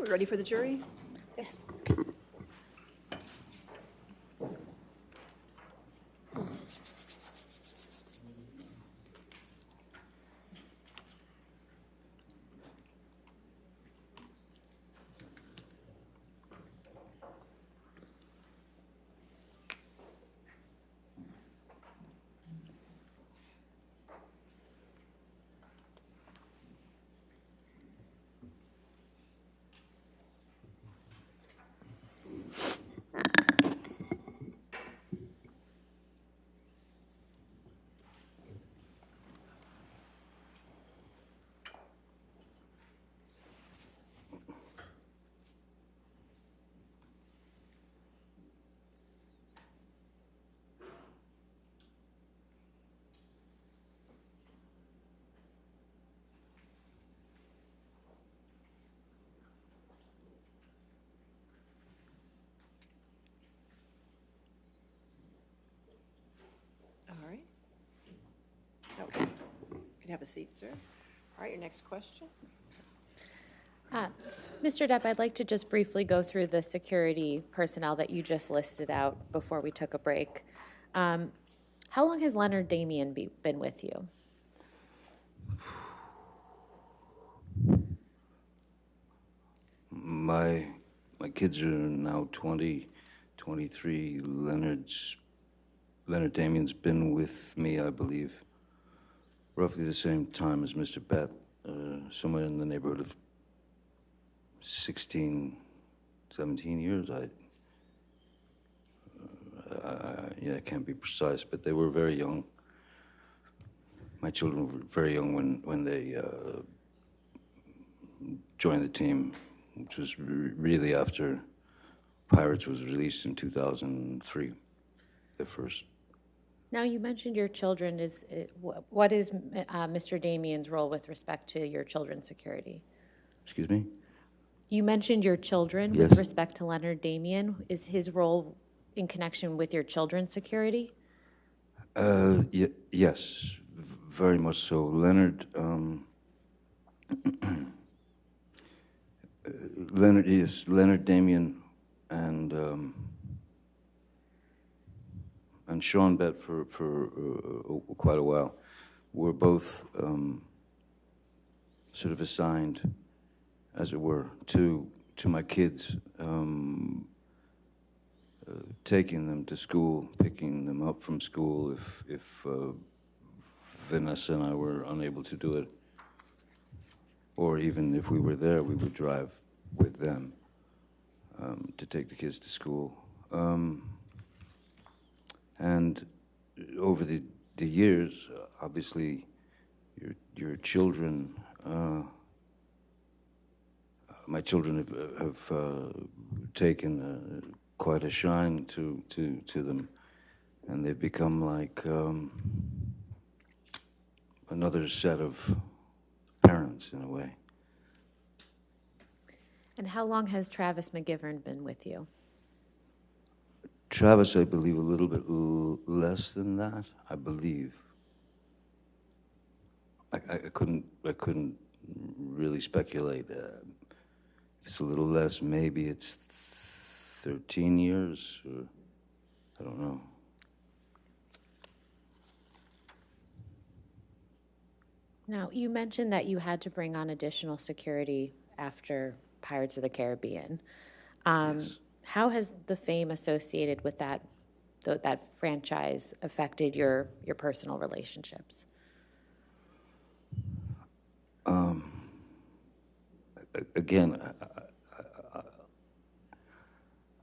we ready for the jury? Yes. All right. Okay. You can have a seat, sir. All right, your next question. Mr. Depp, I'd like to just briefly go through the security personnel that you just listed out before we took a break. How long has Leonard Damien been with you? My kids are now 20, 23. Leonard Damien's been with me, I believe, roughly the same time as Mr. Bett, somewhere in the neighborhood of 16, 17 years. Yeah, I can't be precise, but they were very young. My children were very young when they joined the team, which was really after Pirates was released in 2003, the first. Now, you mentioned your children. What is Mr. Damien's role with respect to your children's security? Excuse me? You mentioned your children Yes. with respect to Leonard Damien. Is his role in connection with your children's security? Yes, very much so. Leonard Damien and Sean Bett for quite a while were both sort of assigned, as it were, to my kids, taking them to school, picking them up from school if Vanessa and I were unable to do it, or even if we were there, we would drive with them to take the kids to school. And over the years, obviously, your children, my children have taken quite a shine to them, and they've become like another set of parents in a way. And how long has Travis McGivern been with you? Travis, I believe, a little bit less than that. I believe. I couldn't really speculate. If it's a little less, maybe it's 13 years, or I don't know. Now, you mentioned that you had to bring on additional security after Pirates of the Caribbean. Yes. How has the fame associated with that franchise affected your personal relationships? Again,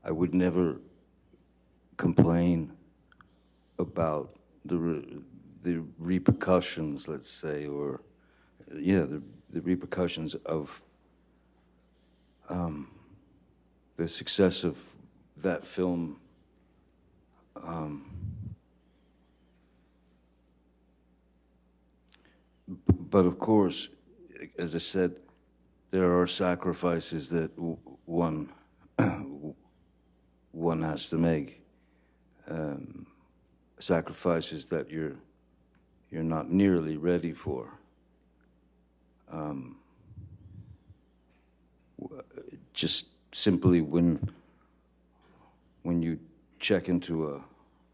I would never complain about the repercussions, let's say, or the repercussions of the success of that film. But of course, as I said, there are sacrifices that one has to make. Sacrifices that you're not nearly ready for. just simply when you check into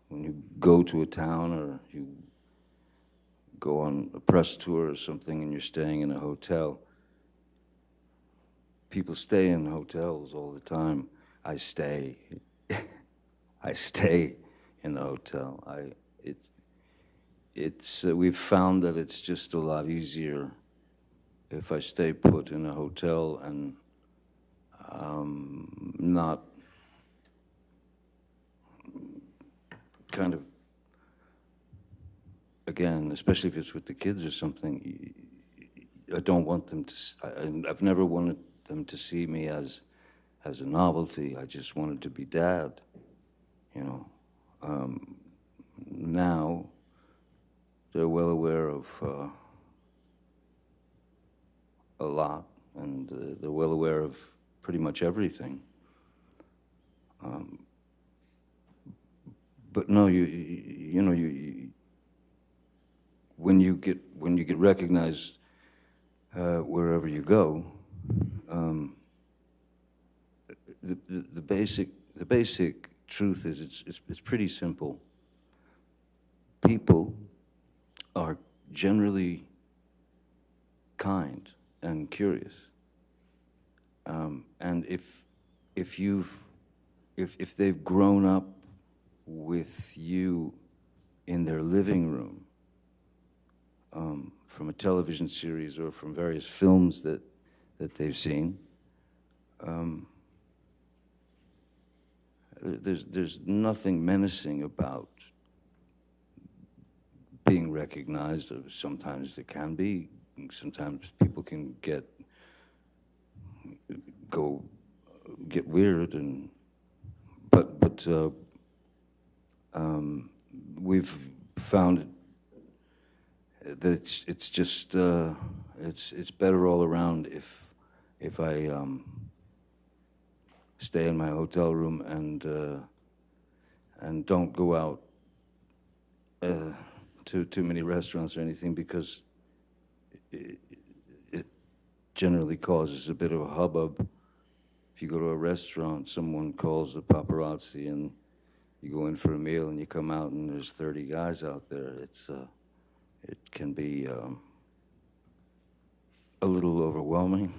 when you go to a town or you go on a press tour or something and you're staying in a hotel, people stay in hotels all the time. I stay. I stay in the hotel. We've found that it's just a lot easier if I stay put in a hotel and not kind of, again, especially if it's with the kids or something, I don't want them to, I've never wanted them to see me as a novelty. I just wanted to be dad, you know. Now, they're well aware of a lot, and they're well aware of pretty much everything. But no, you know, when you get recognized wherever you go, the basic truth is it's pretty simple. People are generally kind and curious, and if they've grown up with you in their living room, from a television series or from various films that they've seen, there's nothing menacing about being recognized. Sometimes there can be. Sometimes people can get weird, but we've found that it's just it's better all around if I stay in my hotel room and don't go out to too many restaurants or anything, because it generally causes a bit of a hubbub. If you go to a restaurant, someone calls the paparazzi, and you go in for a meal, and you come out, and there's 30 guys out there. It can be a little overwhelming.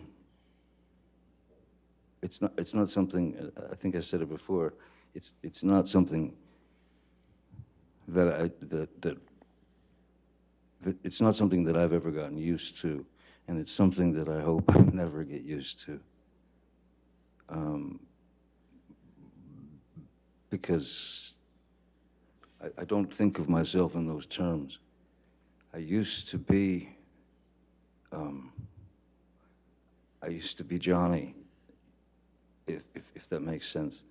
It's not something. I think I said it before. It's not something that it's not something that I've ever gotten used to, and it's something that I hope I never get used to. Because I don't think of myself in those terms. I used to be Johnny, if that makes sense.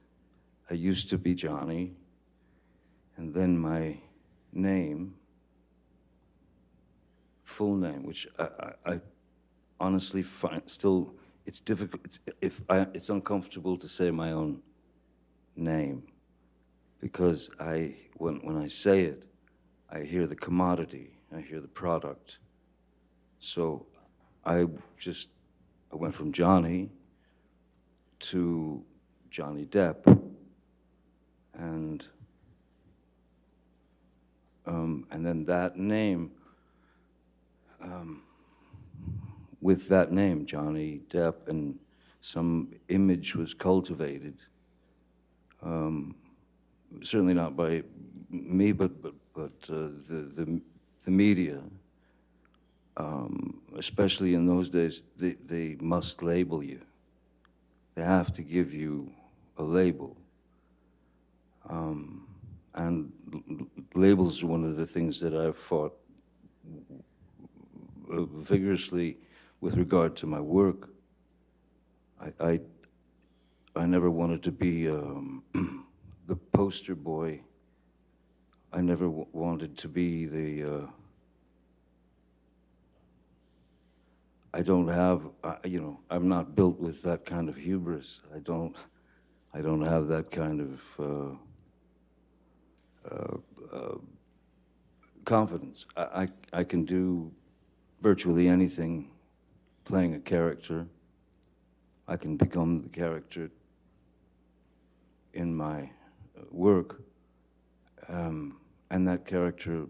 I used to be Johnny, and then my name, full name, which I honestly find still, it's difficult, it's uncomfortable to say my own name, because when I say it, I hear the commodity, I hear the product. So I went from Johnny to Johnny Depp, and then that name, with that name, Johnny Depp, and some image was cultivated. Certainly not by me, but the media, especially in those days, they must label you. They have to give you a label. And labels are one of the things that I've fought vigorously with regard to my work. I never wanted to be the poster boy. I never wanted to be the. I don't have, you know, I'm not built with that kind of hubris. I don't have that kind of confidence. I can do virtually anything playing a character. I can become the character in my work, and that character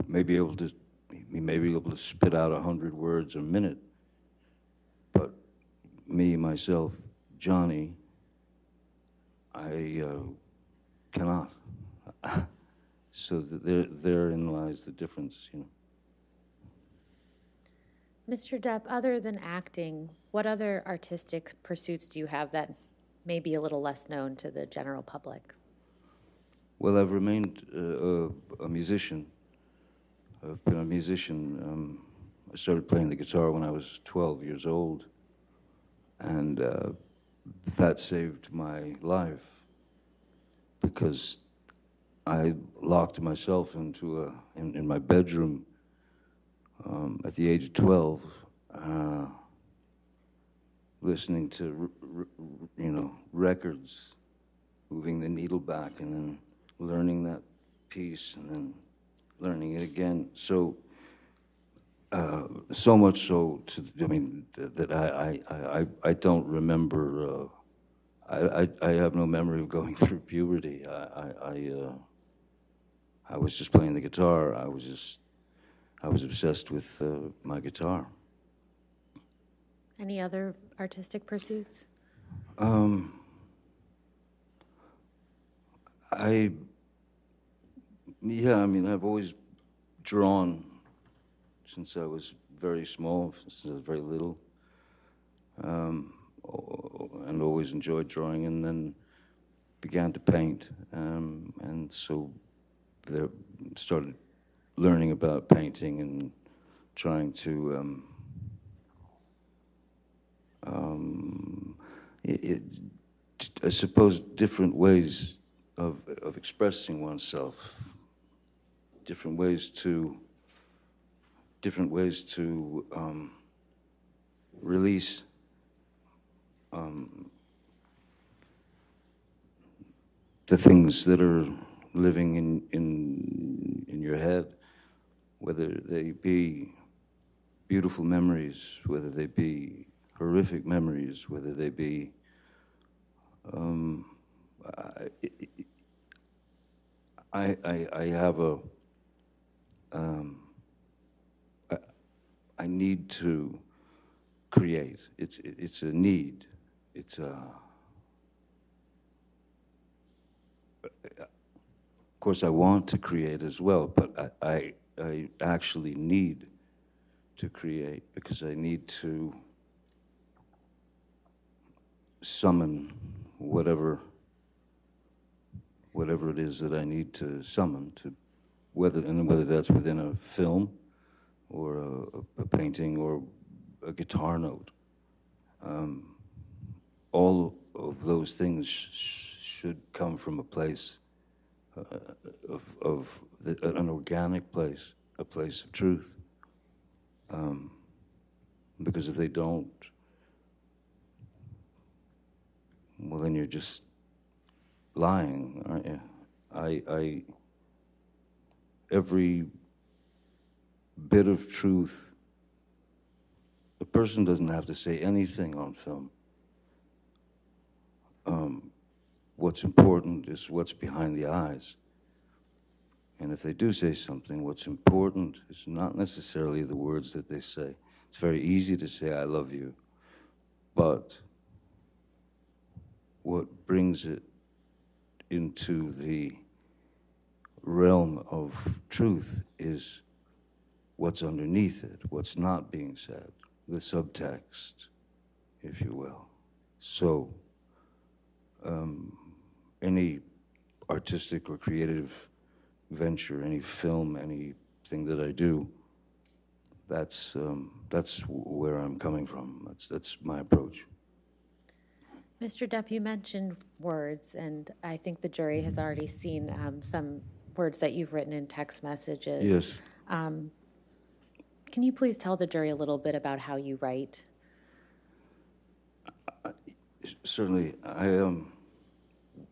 may be able to spit out 100 words a minute, but me, myself, Johnny, I cannot. So therein lies the difference, you know. Mr. Depp, other than acting, what other artistic pursuits do you have that may be a little less known to the general public? Well, I've remained a musician. I've been a musician. I started playing the guitar when I was 12 years old, and that saved my life because I locked myself into in my bedroom at the age of 12, listening to records, moving the needle back, and then learning that piece, and then learning it again. So, so much so that I don't remember. I have no memory of going through puberty. I was just playing the guitar. I was obsessed with my guitar. Any other artistic pursuits? I've always drawn since I was very small, since I was very little, and always enjoyed drawing, and then began to paint, and so there started learning about painting and trying to I suppose different ways of expressing oneself, different ways to release the things that are living in your head, whether they be beautiful memories, whether they be horrific memories, whether they be I have I need to create. It's a need. It's a. Of course, I want to create as well, but I actually need to create because I need to summon whatever it is that I need to summon, to whether that's within a film or a painting or a guitar note. All of those things should come from a place an organic place, a place of truth. Because if they don't, well, then you're just lying, aren't you? Every bit of truth, a person doesn't have to say anything on film. What's important is what's behind the eyes. And if they do say something, what's important is not necessarily the words that they say. It's very easy to say, I love you, but what brings it into the realm of truth is what's underneath it, what's not being said, the subtext, if you will. So, any artistic or creative venture, any film, anything that I do, that's where I'm coming from. That's my approach. Mr. Depp, you mentioned words, and I think the jury has already seen some words that you've written in text messages. Yes. Can you please tell the jury a little bit about how you write? Certainly.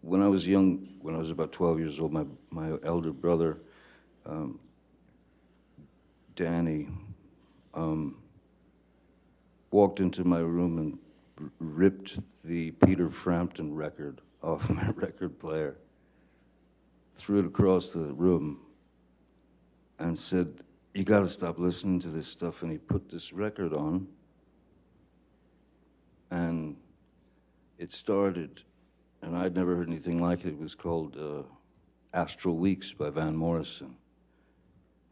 When I was young, when I was about 12 years old, my elder brother, Danny, walked into my room and ripped the Peter Frampton record off my record player, threw it across the room, and said, "You got to stop listening to this stuff." And he put this record on, and it started, and I'd never heard anything like it. It was called Astral Weeks by Van Morrison.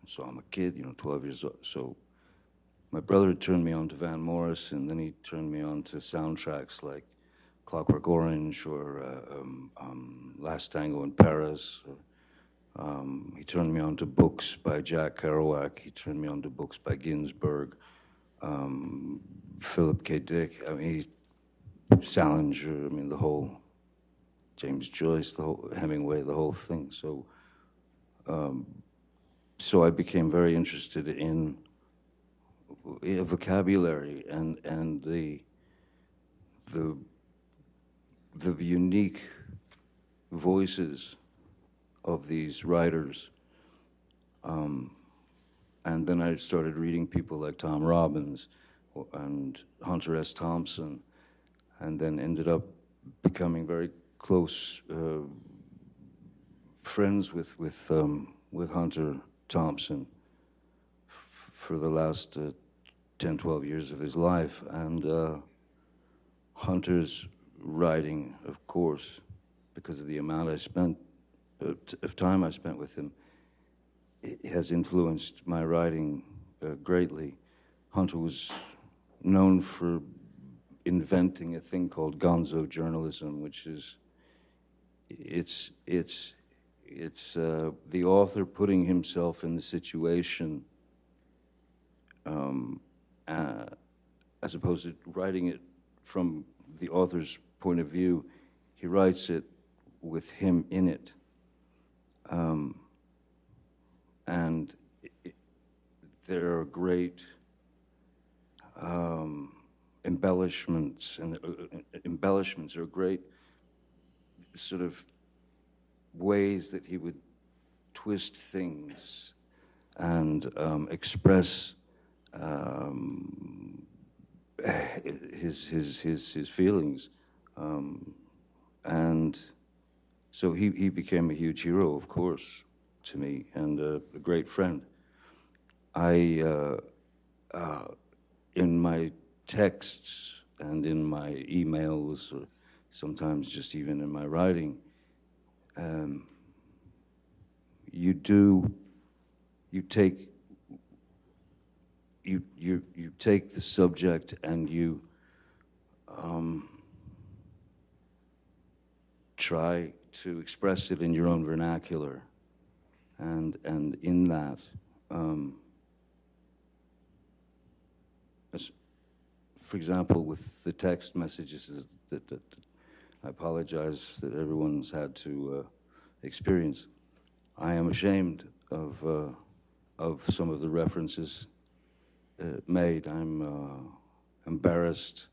So I'm a kid, 12 years old. So my brother had turned me on to Van Morrison, then he turned me on to soundtracks like Clockwork Orange or Last Tango in Paris. He turned me on to books by Jack Kerouac. He turned me on to books by Ginsberg, Philip K. Dick. Salinger. The whole James Joyce, the whole Hemingway, the whole thing. So I became very interested in vocabulary and the unique voices of these writers. And then I started reading people like Tom Robbins and Hunter S. Thompson, and then ended up becoming very close friends with Hunter Thompson for the last 10, 12 years of his life. And Hunter's writing, of course, because of the amount of time I spent with him, it has influenced my writing greatly. Hunter was known for inventing a thing called gonzo journalism, which is it's the author putting himself in the situation as opposed to writing it from the author's point of view. He writes it with him in it. And there are great embellishments, and embellishments are great sort of ways that he would twist things and express his feelings, and so he became a huge hero, of course, to me, and a great friend. In my texts and in my emails, or sometimes just even in my writing, you take the subject and you try to express it in your own vernacular, and in that, for example, with the text messages that I apologize that everyone's had to experience. I am ashamed of some of the references made. I'm embarrassed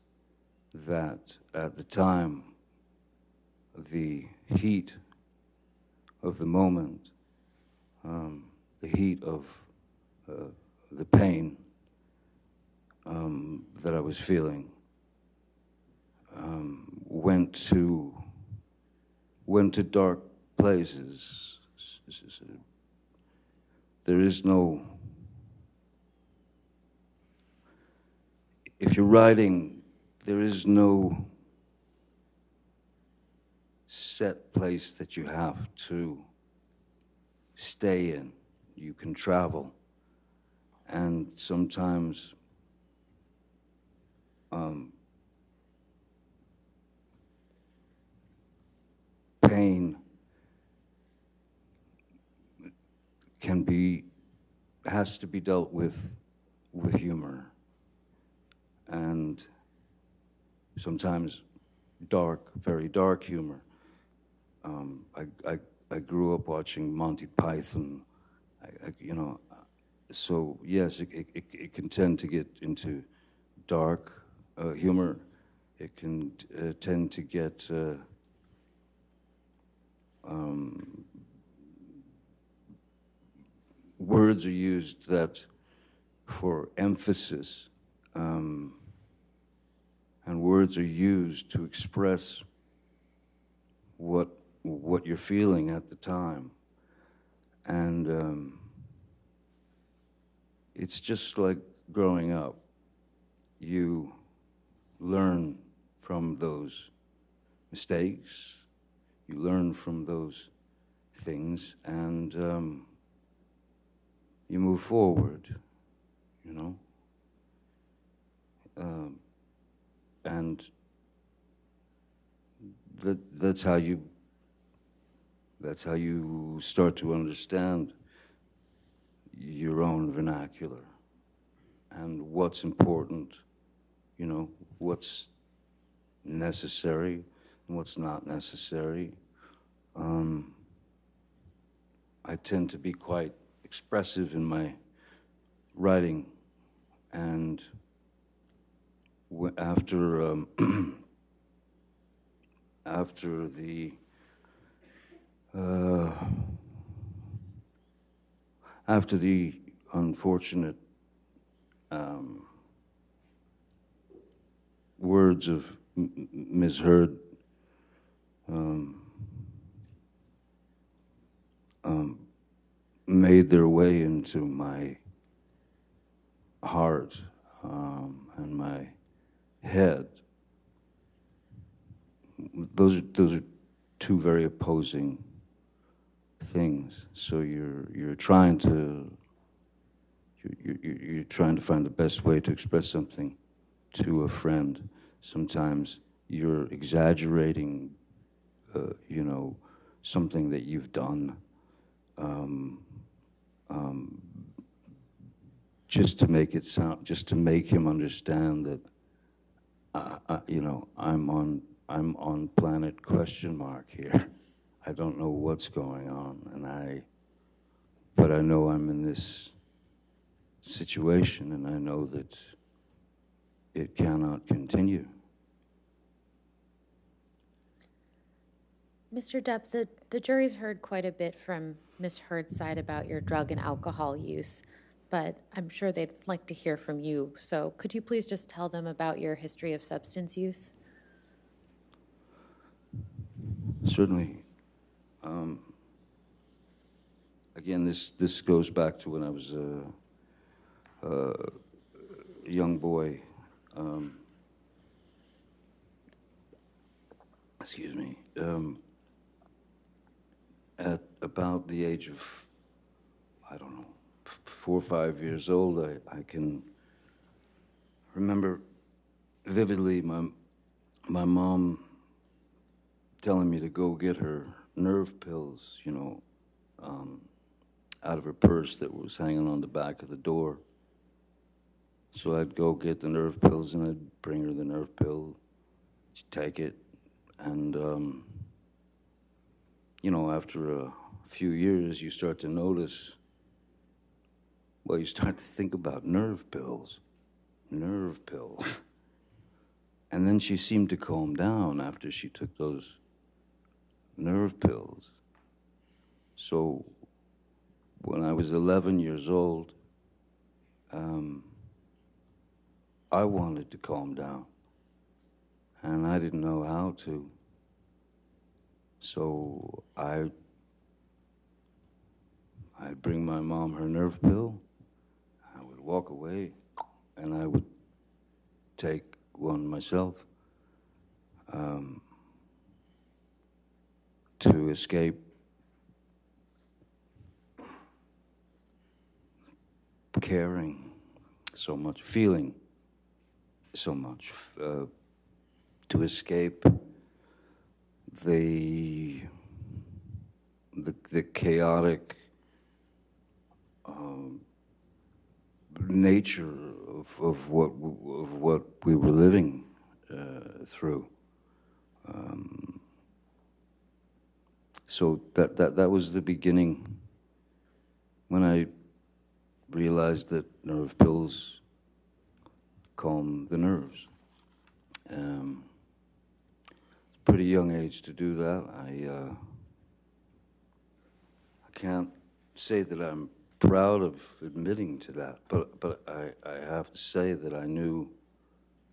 that at the time, the heat of the moment, the heat of the pain that I was feeling, went to dark places. There is no, if you're writing, there is no set place that you have to stay in. You can travel, and sometimes pain has to be dealt with humor, and sometimes very dark humor. I grew up watching Monty Python, so yes, it can tend to get into dark humor. It can tend to get words are used that for emphasis, and words are used to express what you're feeling at the time. And it's just like growing up. You learn from those mistakes, you learn from those things, and you move forward, you know? And that's how you start to understand your own vernacular and what's important, you know, what's necessary and what's not necessary. I tend to be quite expressive in my writing, and after after the unfortunate words of Ms. Heard, made their way into my heart and my head. Those are two very opposing things. So you're trying to find the best way to express something to a friend. Sometimes you're exaggerating, you know, something that you've done, just to make it sound, just to make him understand that, you know, I'm on planet question mark here. I don't know what's going on, but I know I'm in this situation, and I know that it cannot continue. Mr. Depp, the jury's heard quite a bit from Ms. Heard's side about your drug and alcohol use, but I'm sure they'd like to hear from you. So could you please just tell them about your history of substance use? Certainly. Again, this goes back to when I was a young boy. Excuse me. At about the age of, I don't know, 4 or 5 years old, I can remember vividly my mom telling me to go get her nerve pills, you know, out of her purse that was hanging on the back of the door. So I'd go get the nerve pills, and I'd bring her the nerve pill. She'd take it, and you know, after a few years, you start to notice, well, you start to think about nerve pills. And then she seemed to calm down after she took those nerve pills. So when I was 11 years old, I wanted to calm down, and I didn't know how to. So I'd bring my mom her nerve pill, I would walk away, and I would take one myself to escape caring so much, feeling so much, to escape the chaotic nature of what we were living through. So that was the beginning when I realized that nerve pills calm the nerves. Pretty young age to do that. I can't say that I'm proud of admitting to that, but I have to say that I knew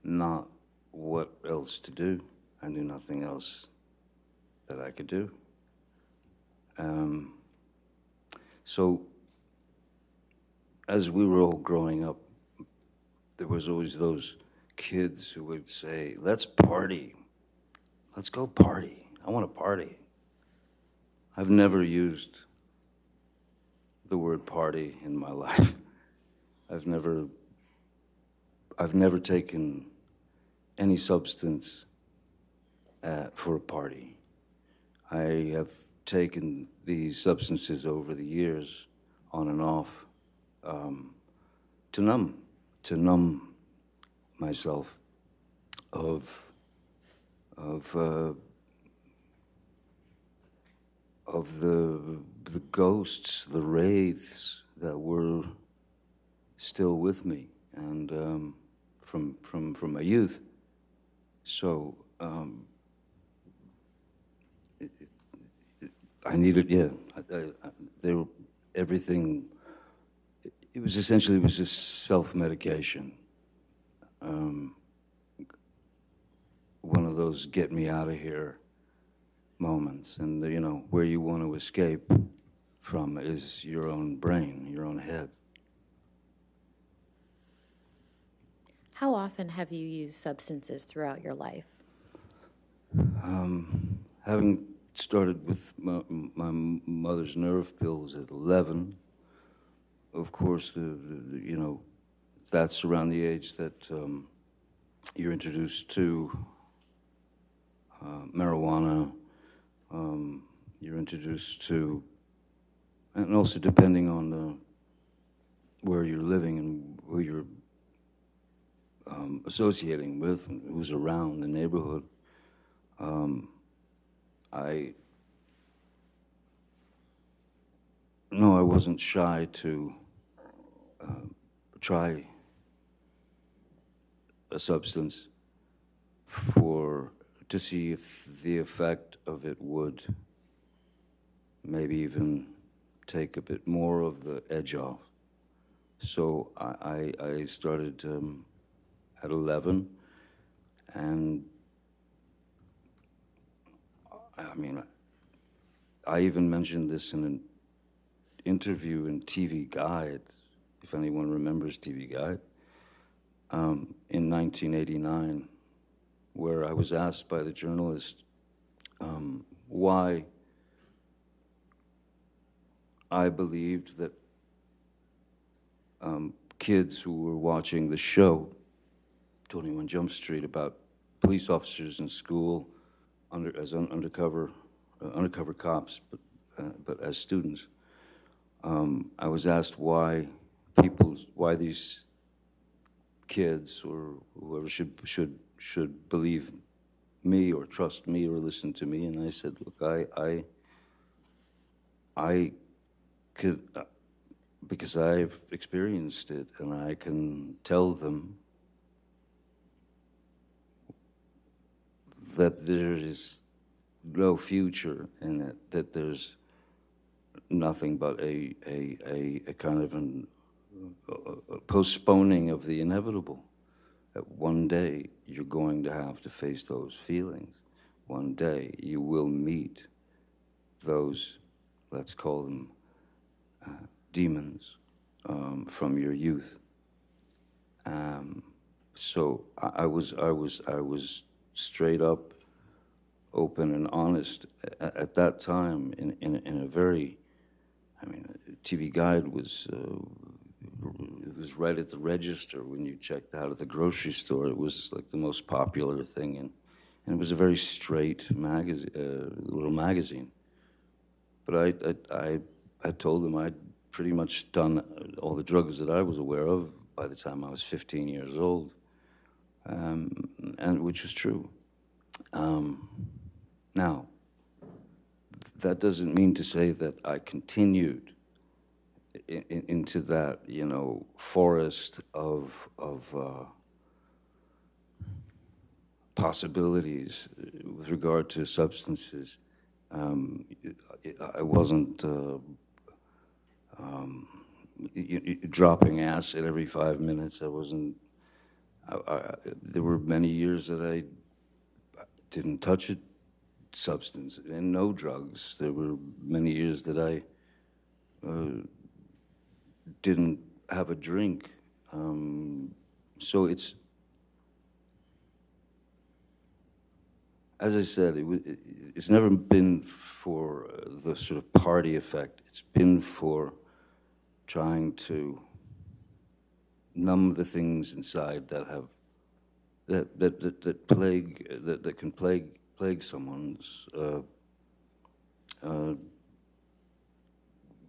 not what else to do. I knew nothing else that I could do. So as we were all growing up, there was always those kids who would say, let's party. Let's go party. I want to party. I've never used the word party in my life. I've never taken any substance for a party. I have taken these substances over the years, on and off, to numb myself of the ghosts, the wraiths that were still with me, and from my youth. So I needed, yeah, they were everything. It was just self-medication. One of those get me out of here moments, and you know, where you want to escape from is your own brain, your own head. How often have you used substances throughout your life? Having started with my mother's nerve pills at 11, of course, you know, that's around the age that you're introduced to marijuana, you're introduced to, and also depending on where you're living and who you're associating with, and who's around the neighborhood. I wasn't shy to try a substance to see if the effect of it would maybe even take a bit more of the edge off. So I started at 11, and I mean, I even mentioned this in an interview in TV Guide, if anyone remembers TV Guide, in 1989, where I was asked by the journalist why I believed that kids who were watching the show, 21 Jump Street, about police officers in school as undercover cops, but as students, I was asked why these kids or whoever should believe me or trust me or listen to me, and I said, look, I could, because I've experienced it, and I can tell them that there is no future in it, that there's nothing but a kind of a postponing of the inevitable. That one day you're going to have to face those feelings. One day you will meet those, let's call them demons from your youth. So I was straight up, open and honest at that time in a very, I mean, TV Guide was it was right at the register when you checked out at the grocery store. It was like the most popular thing, and it was a very straight little magazine. But I told them I'd pretty much done all the drugs that I was aware of by the time I was 15 years old, and which was true. Now, that doesn't mean to say that I continued into that, you know, forest of possibilities with regard to substances. I wasn't dropping acid every 5 minutes. I wasn't There were many years that I didn't touch a substance and no drugs. There were many years that I didn't have a drink. So as I said, it's never been for the sort of party effect. It's been for trying to numb the things inside that have that can plague someone's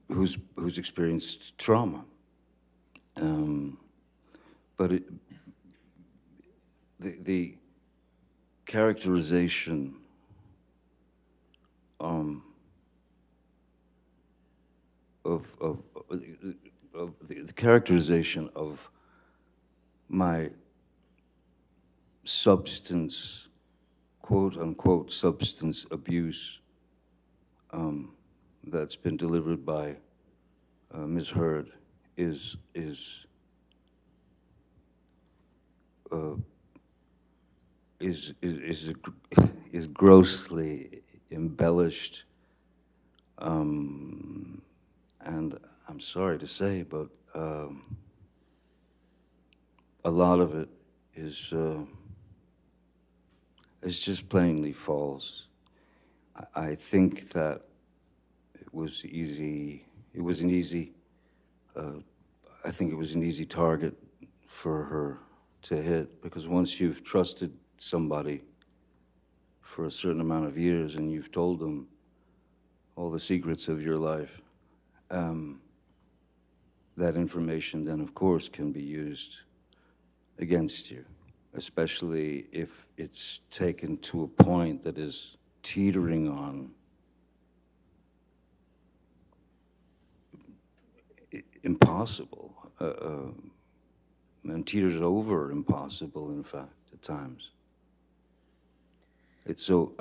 who's experienced trauma. But the characterization of the characterization of my substance, quote unquote, substance abuse that's been delivered by Ms. Heard is grossly embellished, and I'm sorry to say, but a lot of it is just plainly false. I think that it was easy. It was an easy. I think it was an easy target for her to hit, because once you've trusted somebody for a certain amount of years and you've told them all the secrets of your life, that information then, of course, can be used against you, especially if it's taken to a point that is teetering on impossible, and teeters over impossible, in fact, at times. It's so,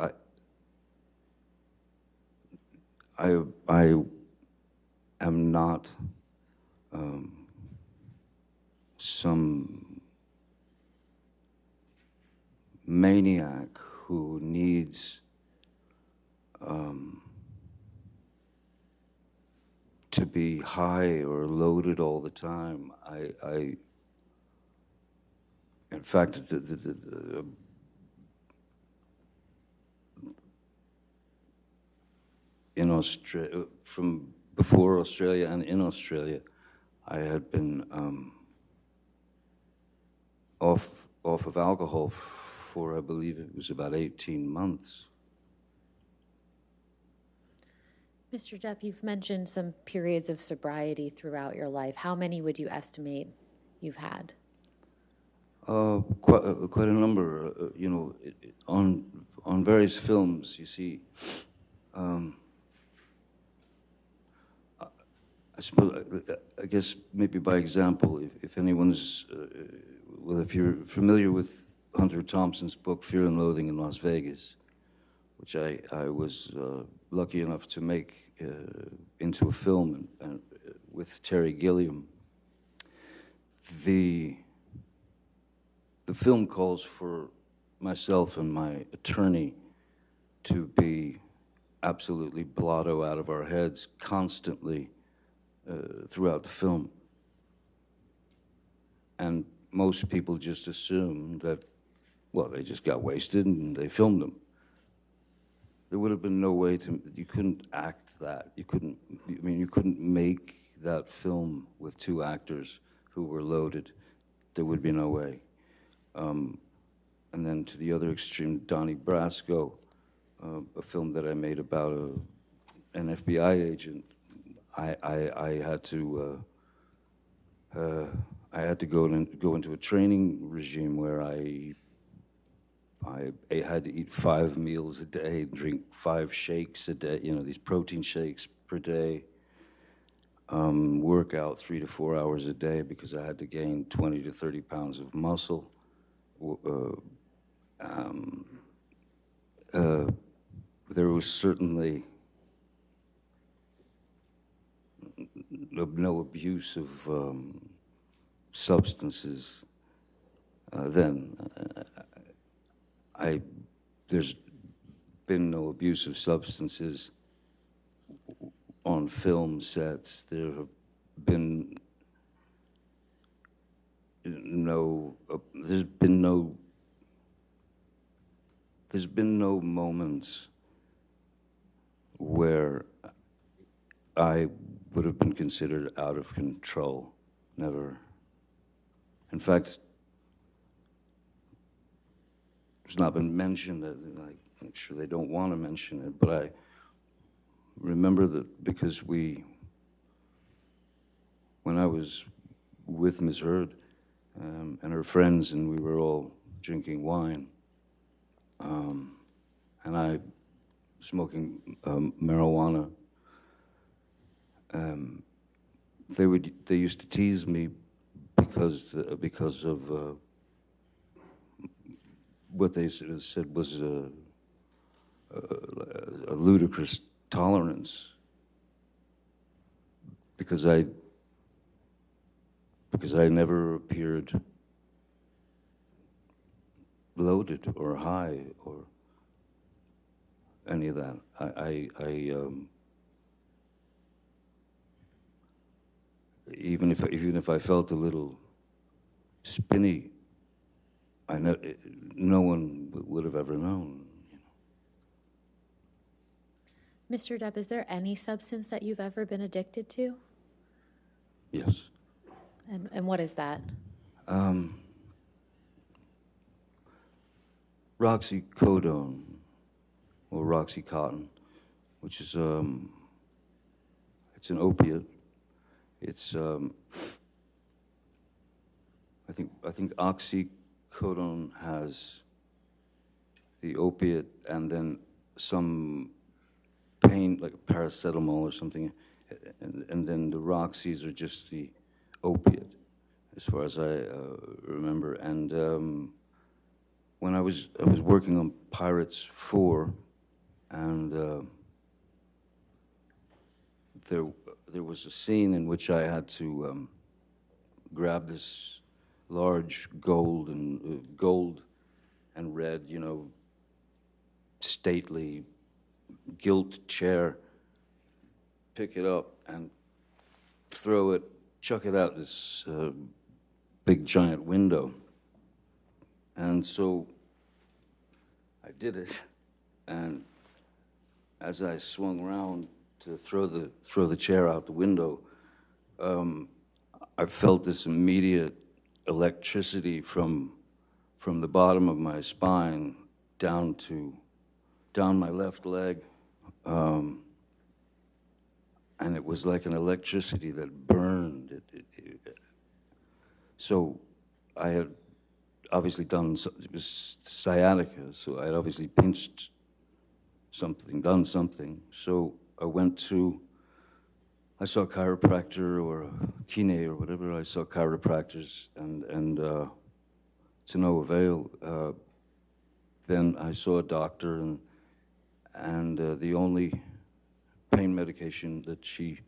I am not some maniac who needs to be high or loaded all the time. In fact, in Australia, from before Australia and in Australia, I had been off of alcohol for, I believe it was about 18 months. Mr. Depp, you've mentioned some periods of sobriety throughout your life. How many would you estimate you've had? Quite a number. You know, on various films, you see. I suppose, I guess maybe by example, if anyone's, well, if you're familiar with Hunter Thompson's book, Fear and Loathing in Las Vegas, which I was lucky enough to make into a film with Terry Gilliam. The film calls for myself and my attorney to be absolutely blotto out of our heads constantly throughout the film. And most people just assume that, well, they just got wasted and they filmed them. There would have been no way you couldn't act that. You couldn't make that film with two actors who were loaded. There would be no way. And then to the other extreme, Donnie Brasco, a film that I made about an FBI agent. I had to go into a training regime where I had to eat 5 meals a day, drink 5 shakes a day, you know, these protein shakes per day, work out 3 to 4 hours a day because I had to gain 20 to 30 pounds of muscle. There was certainly no abuse of substances then. There's been no abuse of substances on film sets. There have been there's been no moments where I would have been considered out of control. Never. In fact, it's not been mentioned. I'm sure they don't want to mention it, but I remember that because when I was with Ms. Heard and her friends, and we were all drinking wine, and I smoking marijuana, they used to tease me because of what they said was a ludicrous tolerance, because I never appeared loaded or high or any of that. Even if I felt a little spinny, no one would have ever known. Mr. Depp, is there any substance that you've ever been addicted to? Yes. And what is that? Roxycodone, or Roxycontin, which is it's an opiate. It's I think oxycodone has the opiate and then some pain, like paracetamol or something, and then the Roxys are just the opiate, as far as I remember. And when I was working on Pirates 4, and there was a scene in which I had to grab this large gold and red, stately gilt chair, pick it up and throw it, chuck it out this big giant window. And so I did it, and as I swung around to throw the chair out the window, I felt this immediate electricity from the bottom of my spine down my left leg, and it was like an electricity that burned. So I had obviously it was sciatica, so I had obviously pinched something, done something. So I saw a chiropractor or a kine or whatever. I saw chiropractors, and to no avail. Then I saw a doctor, and the only pain medication that she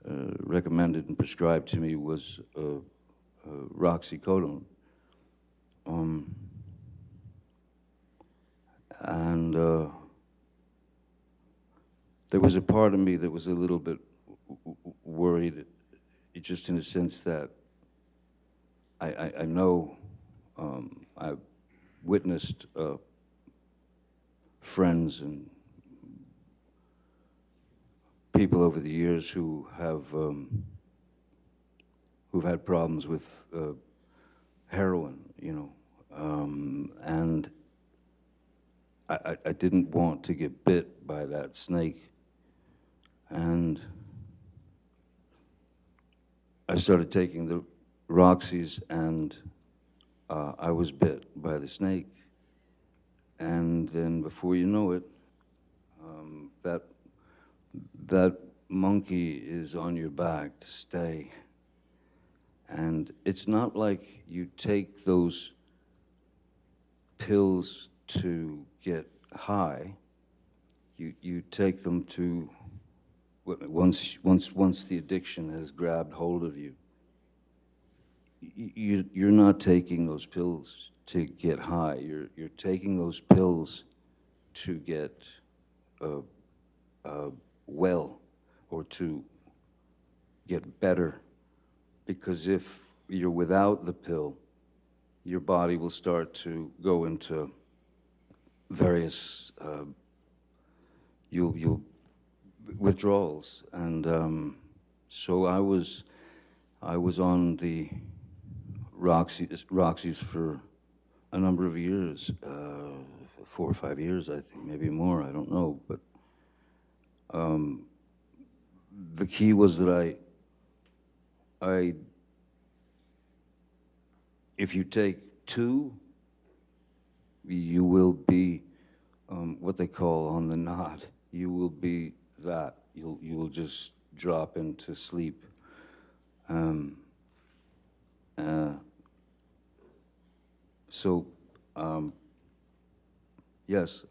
recommended and prescribed to me was Roxycodone. And there was a part of me that was a little bit worried, just in the sense that I know I've witnessed friends and people over the years who've had problems with heroin, and I didn't want to get bit by that snake. And I started taking the Roxys, and I was bit by the snake. And then before you know it, that monkey is on your back to stay. And it's not like you take those pills to get high. You take them to, once the addiction has grabbed hold of you. you're not taking those pills to get high. You're taking those pills to get well, or to get better. Because if you're without the pill, your body will start to go into various you'll withdrawals, and so I was on the Roxy's for a number of years, 4 or 5 years, I think, maybe more. I don't know, but the key was that if you take 2, you will be what they call on the nod. You will be that. You will just drop into sleep. So, yes,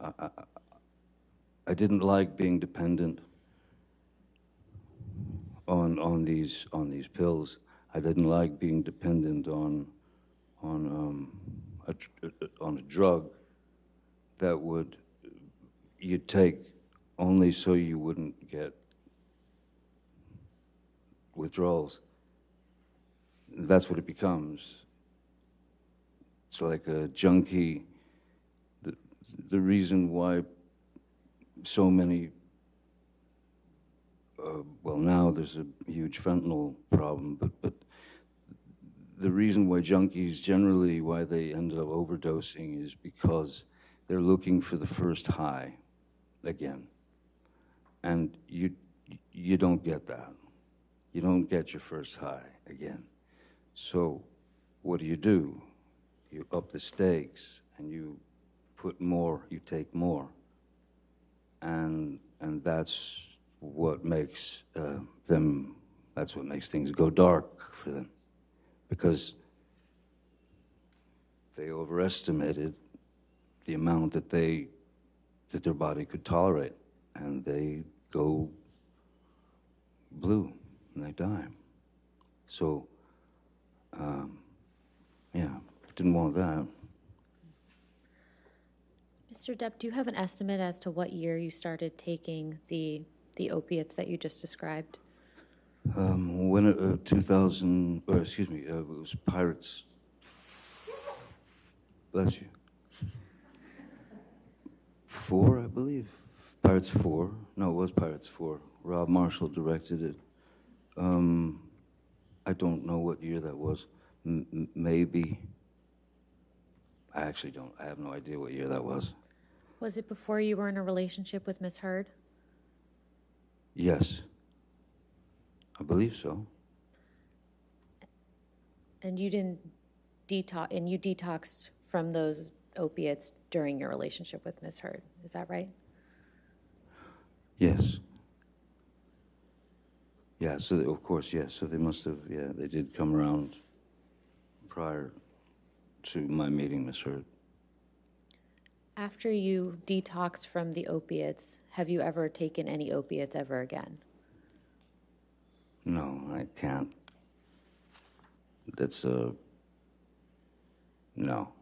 I didn't like being dependent on these pills. I didn't like being dependent on a drug that you'd take only so you wouldn't get withdrawals. That's what it becomes. It's like a junkie. The reason why so many, well, now there's a huge fentanyl problem, but the reason why junkies generally, why they end up overdosing, is because they're looking for the first high again. And you don't get that. You don't get your first high again. So what do? You up the stakes and you put more, you take more. And that's what makes that's what makes things go dark for them. Because they overestimated the amount that their body could tolerate, and they go blue and they die. So, yeah, didn't want that. Mr. Depp, do you have an estimate as to what year you started taking the opiates that you just described? When 2000, or excuse me, it was Pirates. Bless you. 4, I believe. Pirates 4. No, it was Pirates 4. Rob Marshall directed it. I don't know what year that was. Maybe. I actually don't. I have no idea what year that was. Was it before you were in a relationship with Miss Heard? Yes. I believe so. And you didn't detox, and you detoxed from those opiates during your relationship with Miss Heard. Is that right? Yes. Yeah, so of course, yes. So they must have, yeah, they did come around prior to my meeting Miss Heard. After you detoxed from the opiates, have you ever taken any opiates ever again? No, I can't. That's no.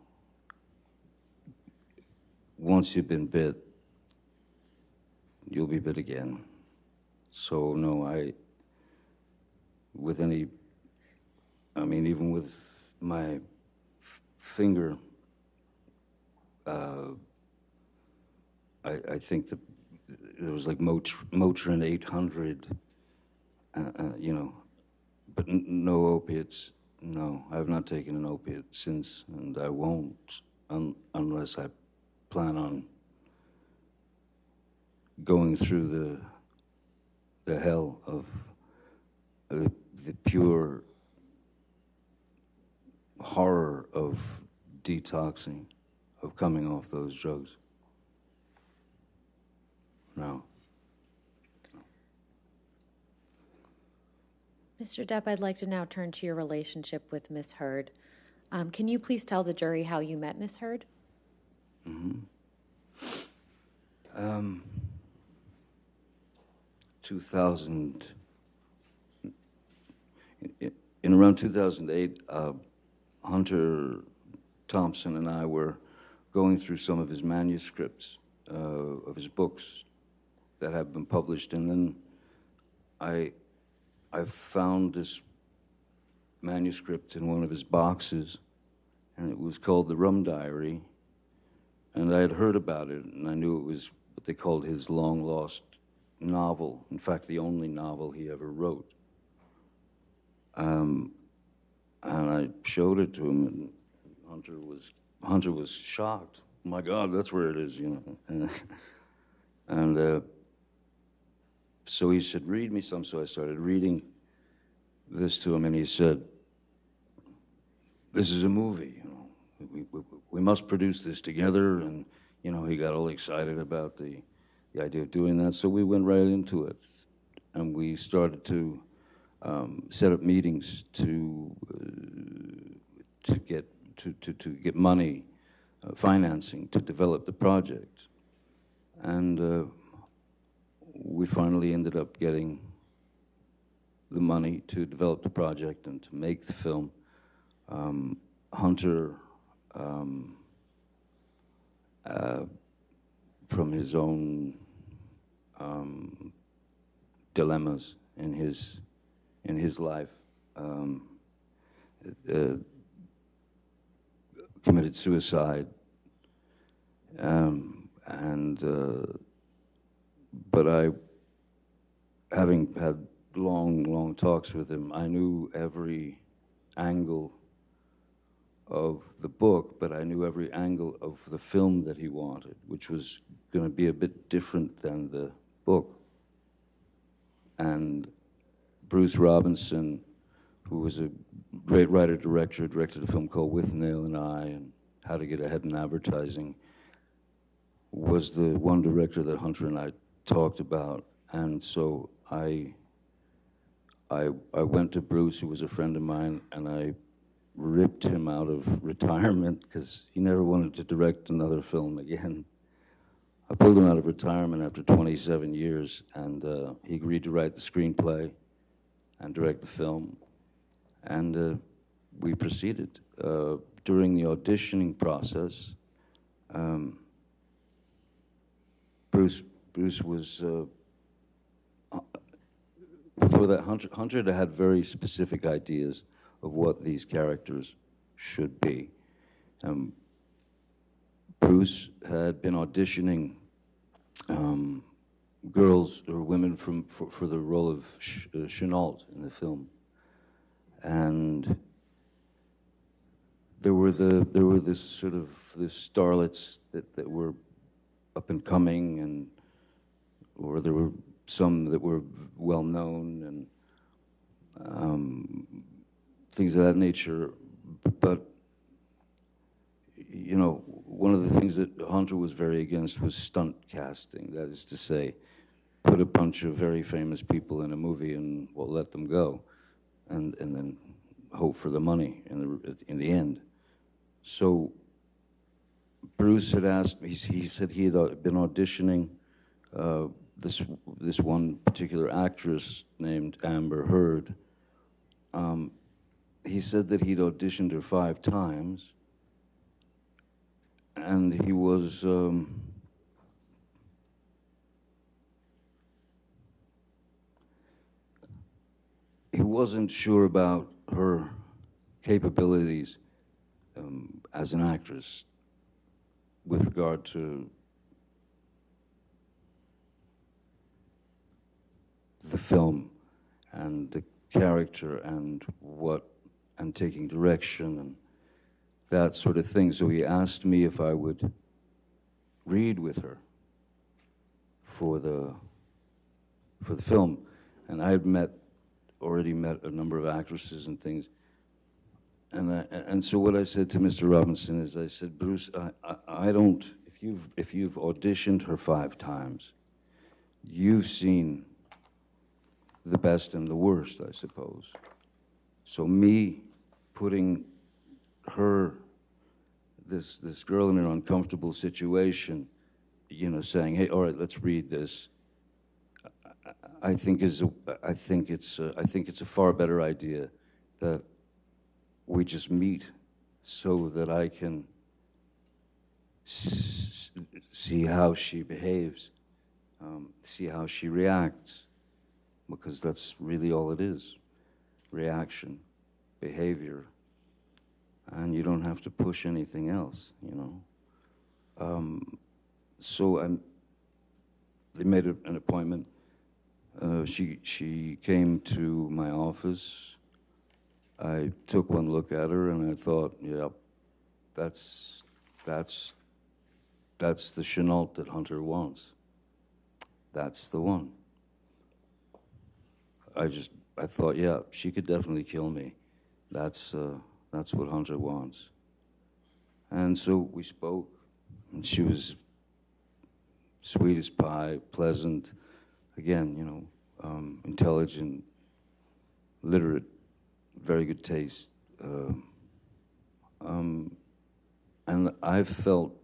Once you've been bit, you'll be bit again. So no, even with my finger, I think that it was like Motrin 800, but no opiates. No, I have not taken an opiate since, and I won't unless I plan on going through the hell of the pure horror of detoxing, of coming off those drugs. No. Mr. Depp, I'd like to now turn to your relationship with Miss Heard. Can you please tell the jury how you met Miss Heard? 2000, in around 2008, Hunter Thompson and I were going through some of his manuscripts of his books that have been published, and then I found this manuscript in one of his boxes, and it was called The Rum Diary, and I had heard about it, and I knew it was what they called his long-lost novel, in fact, the only novel he ever wrote. And I showed it to him, and Hunter was shocked. Oh my God, that's where it is, you know. And so he said, read me some. So I started reading this to him, and he said, this is a movie, you know. We must produce this together. And, you know, he got all excited about the idea of doing that. So we went right into it. And we started to set up meetings to get money, financing to develop the project. And we finally ended up getting the money to develop the project and to make the film. Hunter, from his own dilemmas in his life, committed suicide, but having had long talks with him, I knew every angle of the book, but I knew every angle of the film that he wanted, which was going to be a bit different than the book. And Bruce Robinson, who was a great writer-director, directed a film called With Nail and I and How to Get Ahead in Advertising, was the one director that Hunter and I talked about. And so I went to Bruce, who was a friend of mine, and I ripped him out of retirement because he never wanted to direct another film again. I pulled him out of retirement after 27 years, and he agreed to write the screenplay and direct the film. And we proceeded. During the auditioning process, Bruce was, before that, Hunter had very specific ideas of what these characters should be. Bruce had been auditioning girls or women for the role of Chenault in the film, and there were this sort of starlets that were up and coming, or there were some that were well known and things of that nature. But you know, one of the things that Hunter was very against was stunt casting. That is to say, put a bunch of very famous people in a movie and we'll let them go, and then hope for the money in the end. So Bruce had asked me. He said he had been auditioning this one particular actress named Amber Heard. He said that he'd auditioned her 5 times, and he was he wasn't sure about her capabilities as an actress with regard to the film and the character and taking direction and that sort of thing. So he asked me if I would read with her for the film, and I had already met a number of actresses and things. And so what I said to Mr. Robinson is, I said, Bruce, I don't. If you've auditioned her 5 times, you've seen the best and the worst, I suppose. So me putting her, this girl, in an uncomfortable situation, you know, saying, hey, all right, let's read this, I think it's a far better idea that we just meet so that I can see how she behaves, see how she reacts, because that's really all it is, reaction, behavior, and you don't have to push anything else, you know. So they made an appointment. She came to my office. I took one look at her and I thought, yeah, that's the Chenault that Hunter wants. That's the one. I thought, yeah, she could definitely kill me. That's what Hunter wants. And so we spoke, and she was sweet as pie, pleasant, again, you know, intelligent, literate, very good taste. And I felt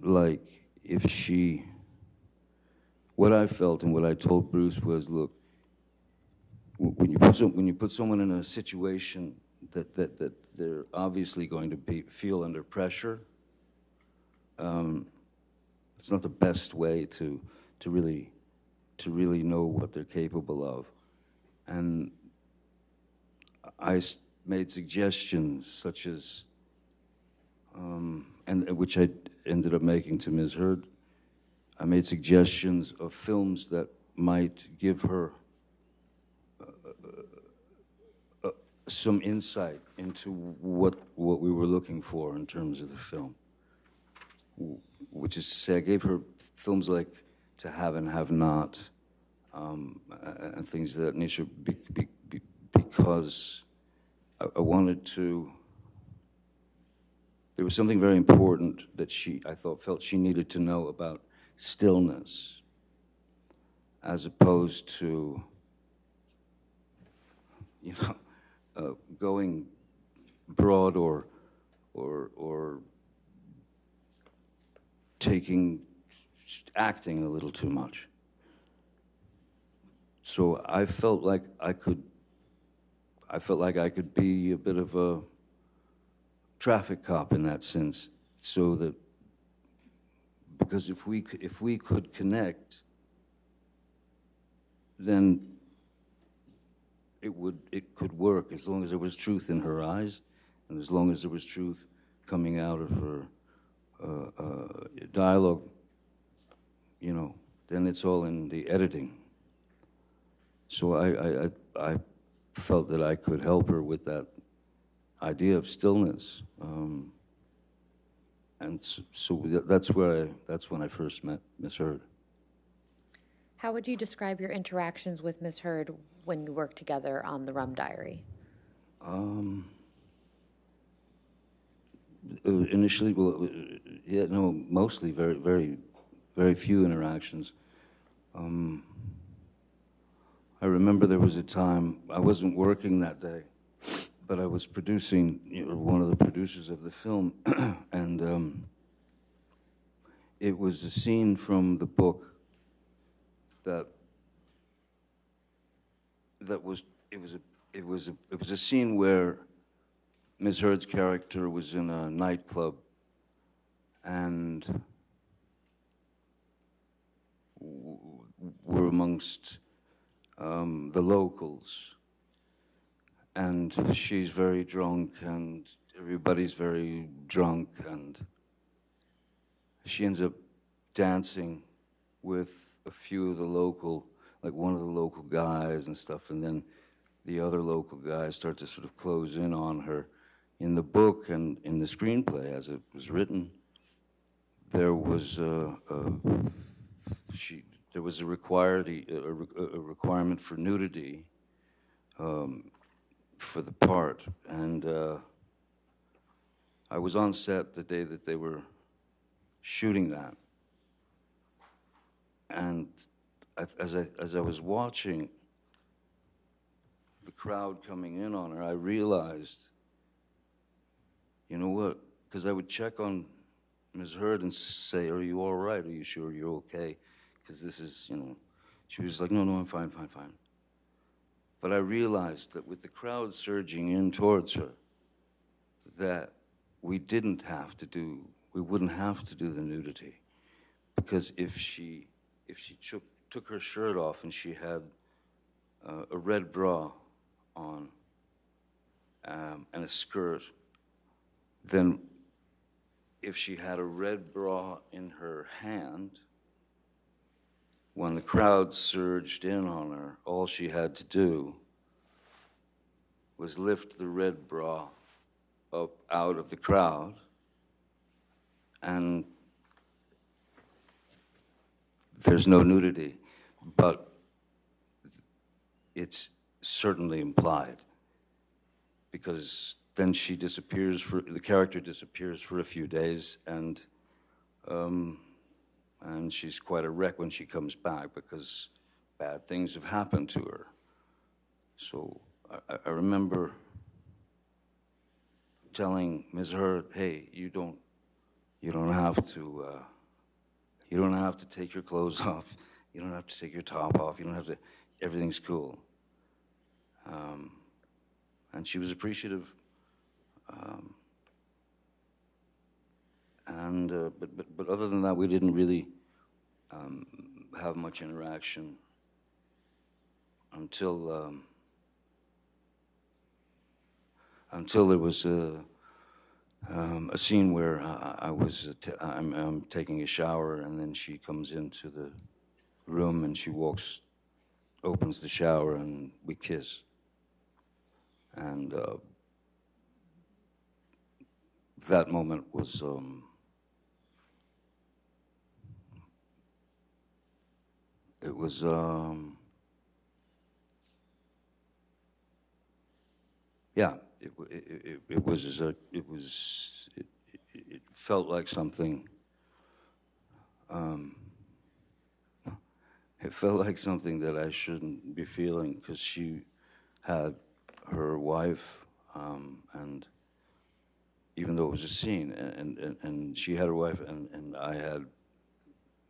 like what I felt and what I told Bruce was, look, when you put someone in a situation that they're obviously going to feel under pressure, it's not the best way to really know what they're capable of. And I made suggestions such as, and which I ended up making to Ms. Heard. I made suggestions of films that might give her some insight into what we were looking for in terms of the film. Which is to say, I gave her films like To Have and Have Not, and things of that nature, because I wanted to. There was something very important that I felt she needed to know about stillness, as opposed to, you know, going broad or acting a little too much. So I felt like I could be a bit of a traffic cop in that sense, so that, because if we could connect, then it could work, as long as there was truth in her eyes, and as long as there was truth coming out of her dialogue, you know, then it's all in the editing. So I felt that I could help her with that idea of stillness, and so that's when I first met Miss Heard. How would you describe your interactions with Ms. Heard when you worked together on the Rum Diary? Initially, well, yeah, no, mostly very few interactions. I remember there was a time, I wasn't working that day, but I was producing, you know, one of the producers of the film, and it was a scene from the book that was, it was a scene where Ms. Heard's character was in a nightclub, and we're amongst the locals, and she's very drunk, and everybody's very drunk, and she ends up dancing with a few of the local, like one of the local guys and stuff, and then the other local guys start to sort of close in on her. In the book and in the screenplay, as it was written, there was a requirement for nudity for the part, and I was on set the day that they were shooting that, and as I was watching the crowd coming in on her, I realized, you know what? Because I would check on Ms. Heard and say, "Are you all right? Are you sure you're okay? Because this is, you know," she was like, "No, I'm fine, fine, fine." But I realized that with the crowd surging in towards her, that we wouldn't have to do the nudity. Because if she took her shirt off and she had a red bra on and a skirt, then if she had a red bra in her hand, when the crowd surged in on her, all she had to do was lift the red bra up out of the crowd, and there's no nudity, but it's certainly implied, because then the character disappears for a few days, and she's quite a wreck when she comes back because bad things have happened to her. So I remember telling Ms. Hurd, hey, you don't have to take your clothes off. You don't have to take your top off. You don't have to, everything's cool. And she was appreciative. But other than that, we didn't really have much interaction until there was a scene where I'm taking a shower, and then she comes into the room and she opens the shower, and we kiss. And that moment was it felt like something. It felt like something that I shouldn't be feeling, because she had her wife, and even though it was a scene, and she had her wife, and I had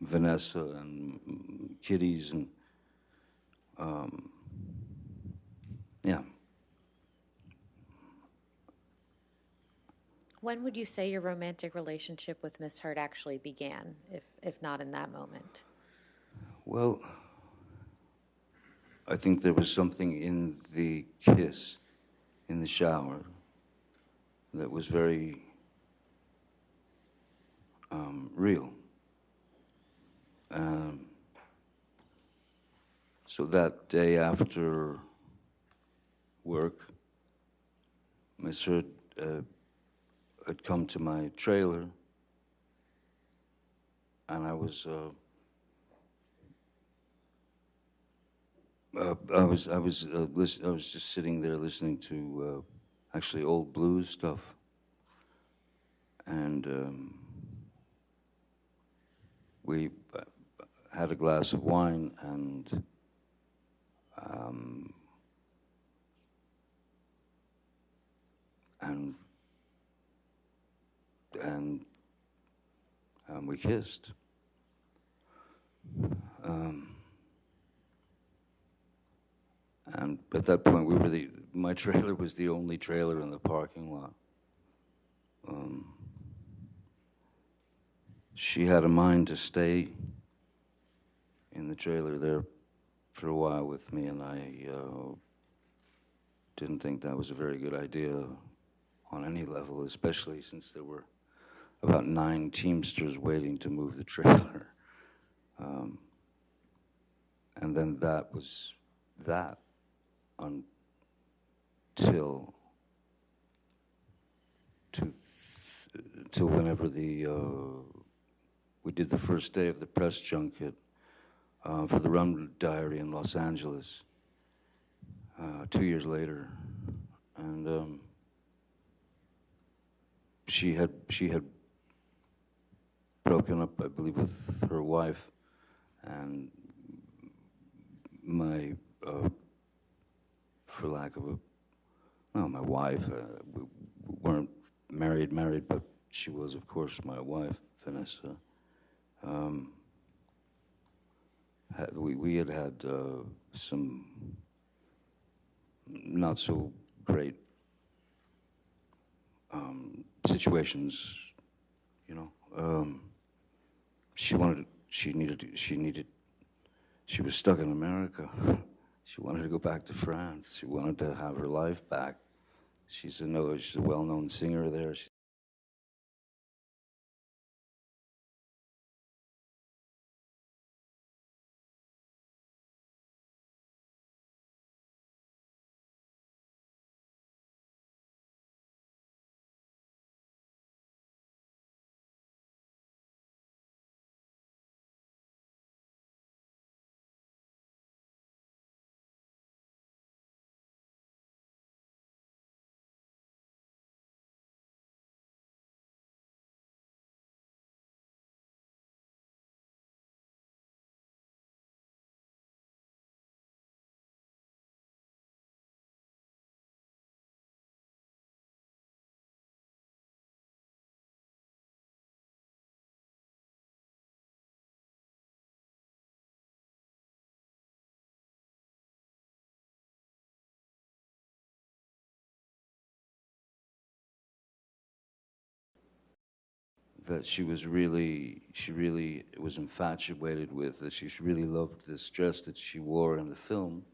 Vanessa and kiddies, and yeah. When would you say your romantic relationship with Miss Hurd actually began, if not in that moment? Well, I think there was something in the kiss in the shower that was very real. So that day after work, Miss Hurd had come to my trailer, and I was just sitting there listening to actually old blues stuff, and we had a glass of wine, and we kissed. And at that point, my trailer was the only trailer in the parking lot. She had a mind to stay in the trailer there for a while with me, and I didn't think that was a very good idea on any level, especially since there were about 9 Teamsters waiting to move the trailer. And then that was that until whenever we did the first day of the press junket for the Rum Diary in Los Angeles 2 years later, and she had broken up, I believe, with her wife, and my for lack of my wife, we weren't married, but she was, of course, my wife, Vanessa. We had some not so great situations, you know. She wanted, she was stuck in America. She wanted to go back to France. She wanted to have her life back. She's a well-known singer there. That she really was infatuated with, that she really loved this dress that she wore in the film.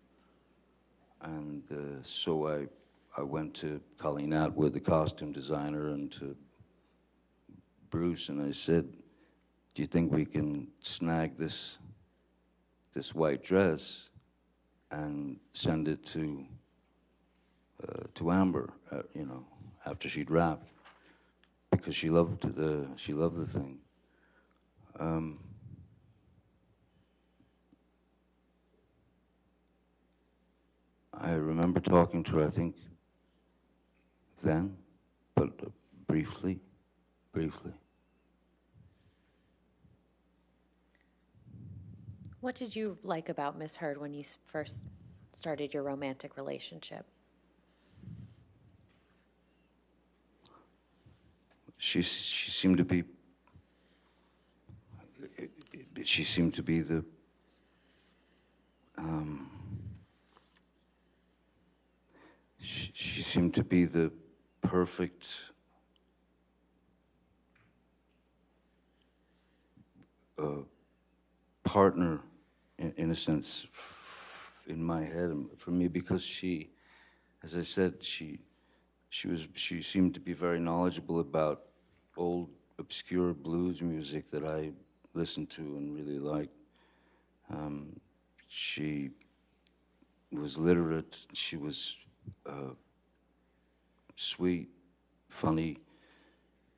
And so I went to Colleen Atwood, the costume designer, and to Bruce, and I said, do you think we can snag this white dress and send it to Amber, you know, after she'd wrapped, because she loved the thing. I remember talking to her, I think, then, but briefly. What did you like about Miss Heard when you first started your romantic relationship? She seemed to be. She seemed to be the. She seemed to be the perfect partner, in a sense, in my head and for me, because she, as I said, she seemed to be very knowledgeable about old obscure blues music that I listened to and really liked. She was literate. She was sweet, funny,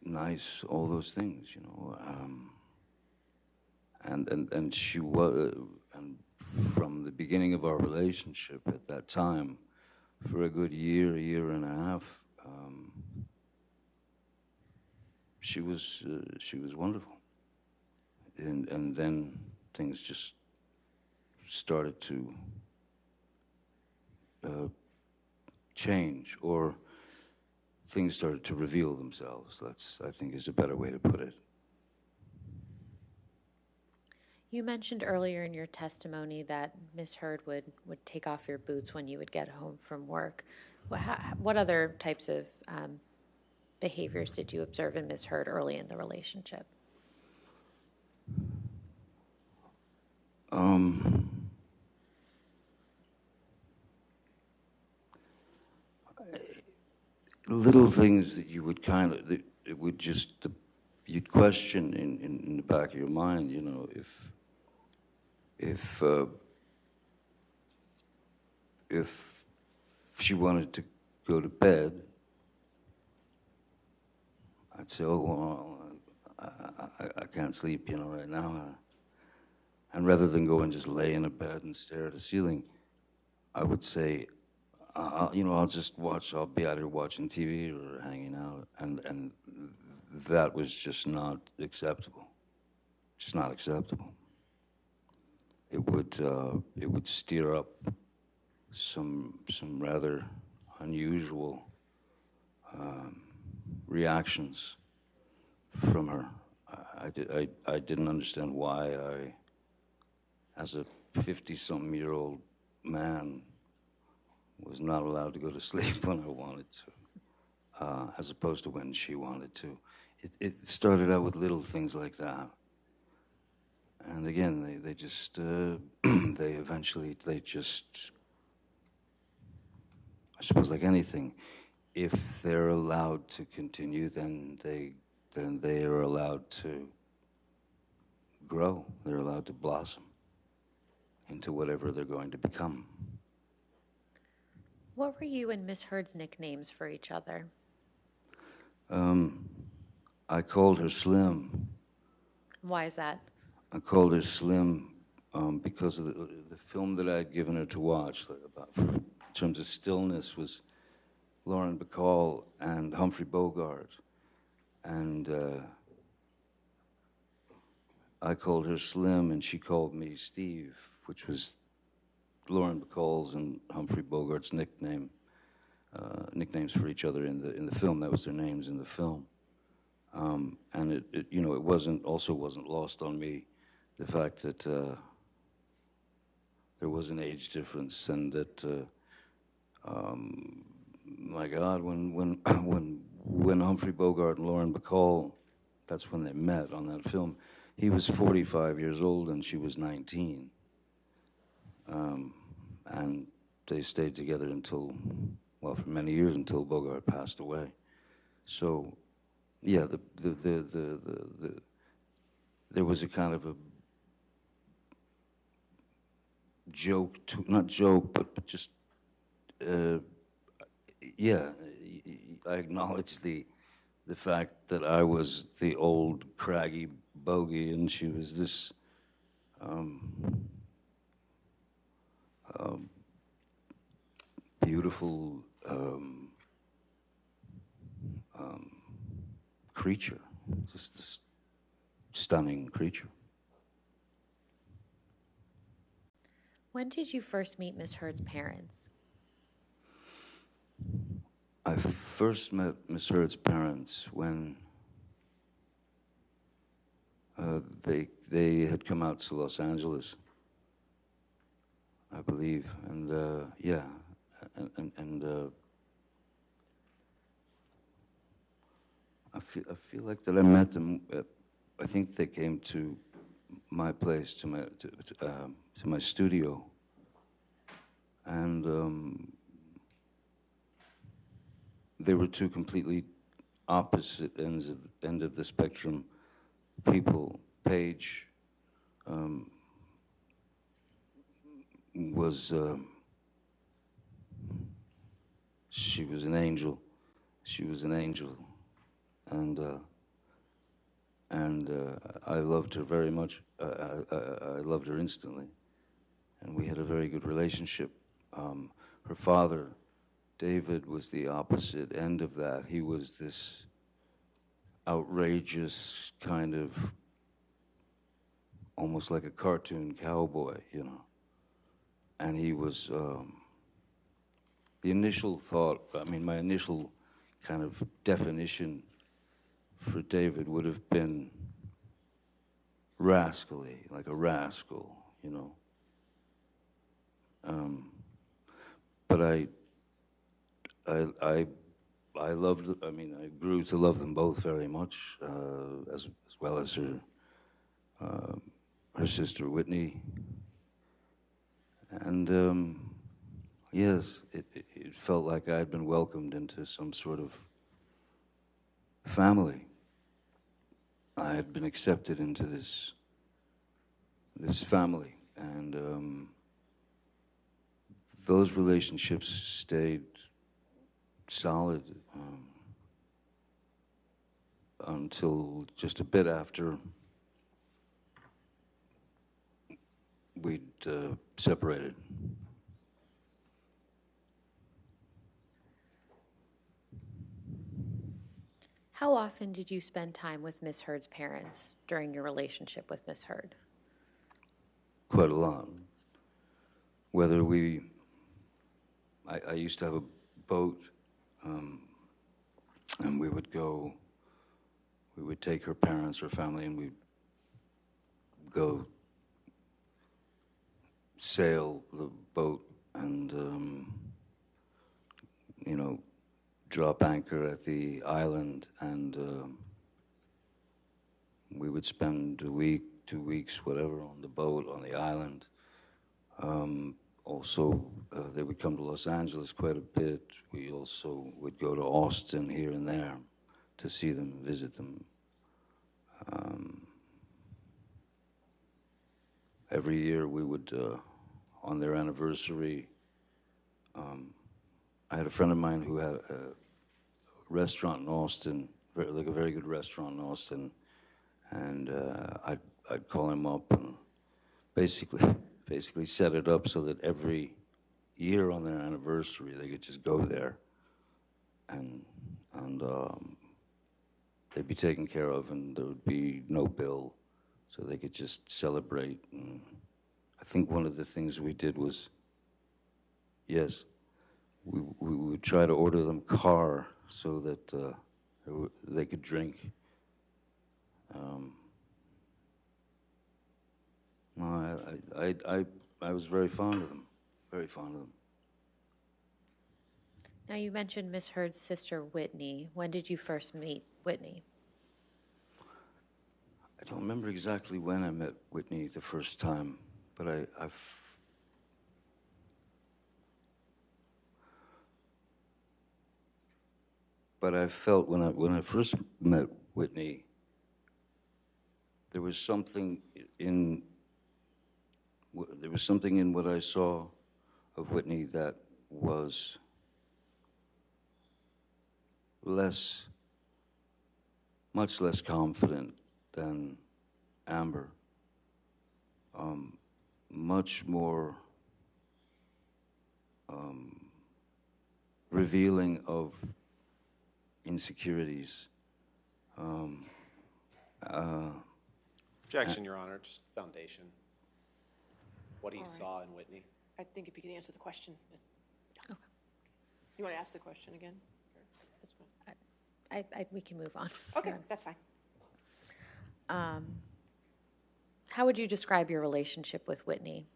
nice, all those things, you know. And she was, and from the beginning of our relationship at that time, for a good year and a half, she was wonderful. And then things just started to change, or things started to reveal themselves. That's, I think, is a better way to put it. You mentioned earlier in your testimony that Miss Heard would take off your boots when you would get home from work. What other types of behaviors did you observe in Miss Heard early in the relationship? Little things that you would kind of, that it would just, you'd question in the back of your mind, you know, if she wanted to go to bed, I'd say, oh, well, I can't sleep, you know, right now. And rather than go and just lay in a bed and stare at the ceiling, I would say, you know, I'll just watch, I'll be either watching TV or hanging out. And that was just not acceptable. Just not acceptable. It would stir up some rather unusual reactions from her. I didn't understand why as a 50-something-year-old man, was not allowed to go to sleep when I wanted to, as opposed to when she wanted to. It started out with little things like that. And again, they just, they eventually, they just, I suppose like anything, if they're allowed to continue, then they are allowed to grow. They're allowed to blossom into whatever they're going to become. What were you and Miss Heard's nicknames for each other? I called her Slim. Why is that? I called her Slim because of the film that I had given her to watch, like in terms of stillness, was Lauren Bacall and Humphrey Bogart. And I called her Slim, and she called me Steve, which was Lauren Bacall's and Humphrey Bogart's nicknames for each other in the film. That was their names in the film. And it you know, it wasn't lost on me the fact that there was an age difference, and that my God, when when Humphrey Bogart and Lauren Bacall, that's when they met on that film. He was 45 years old and she was 19, and they stayed together until, well, for many years, until Bogart passed away. So, yeah, there was a kind of a joke, not joke, but just, yeah, I acknowledge the fact that I was the old craggy bogey and she was this beautiful creature, just this stunning creature. When did you first meet Miss Heard's parents? I first met Miss Heard's parents when they had come out to Los Angeles, I believe, and yeah, and I feel like that I met them. I think they came to my place, to my studio, and they were two completely opposite end of the spectrum people. Paige was she was an angel. She was an angel, and I loved her very much. I loved her instantly, and we had a very good relationship. Her father, David, was the opposite end of that. He was this outrageous kind of, almost like a cartoon cowboy, you know. And he was, the initial thought, I mean, my initial kind of definition for David would have been rascally, like a rascal, you know. But I loved, I mean, I grew to love them both very much, as well as her sister Whitney. And yes, it felt like I had been welcomed into some sort of family. I had been accepted into this family, and those relationships stayed solid until just a bit after we'd separated. How often did you spend time with Miss Heard's parents during your relationship with Miss Heard? Quite a lot. Whether I used to have a boat, and we would take her parents, her family, and we'd go sail the boat, and drop anchor at the island, and we would spend a week, 2 weeks, whatever, on the boat on the island. Also, they would come to Los Angeles quite a bit. We also would go to Austin here and there to see them, visit them. Every year we would, on their anniversary, I had a friend of mine who had a restaurant in Austin, like a very good restaurant in Austin, and I'd call him up and basically set it up so that every year on their anniversary they could just go there, and they'd be taken care of, and there would be no bill, so they could just celebrate. And I think one of the things we did was, yes, we would try to order them car so that they could drink. No, I was very fond of them, very fond of them. Now, you mentioned Miss Heard's sister, Whitney. When did you first meet Whitney? I don't remember exactly when I met Whitney the first time, but I felt when I first met Whitney, there was something in what I saw of Whitney that was much less confident than Amber, much more revealing of insecurities. Objection, Your Honor, just foundation. What he All right. saw in Whitney. I think if you could answer the question. Okay. You want to ask the question again? That's fine. We can move on. Okay, that's fine. How would you describe your relationship with Whitney?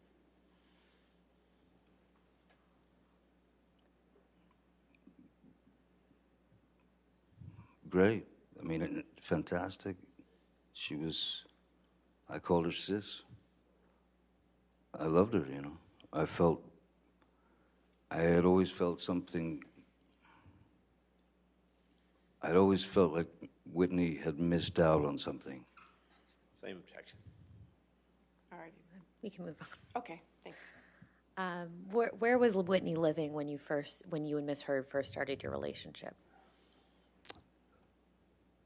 Great. I mean, fantastic. I called her sis. I loved her, I had always felt something, I'd always felt like Whitney had missed out on something. Same objection. All right. We can move on. Okay, thank you. Where was Whitney living when you and Miss Heard first started your relationship?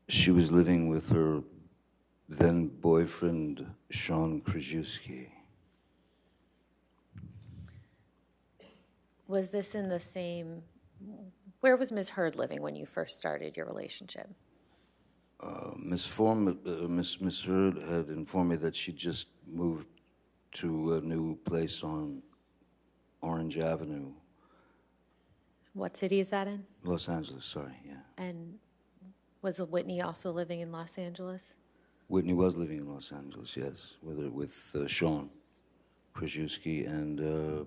She was living with her then boyfriend, Sean Krajewski. Was this in the same, where was Miss Heard living when you first started your relationship? Miss Heard had informed me that she just moved to a new place on Orange Avenue. What city is that in? Los Angeles, sorry, yeah. And was Whitney also living in Los Angeles? Whitney was living in Los Angeles, yes, with Sean Krajewski and,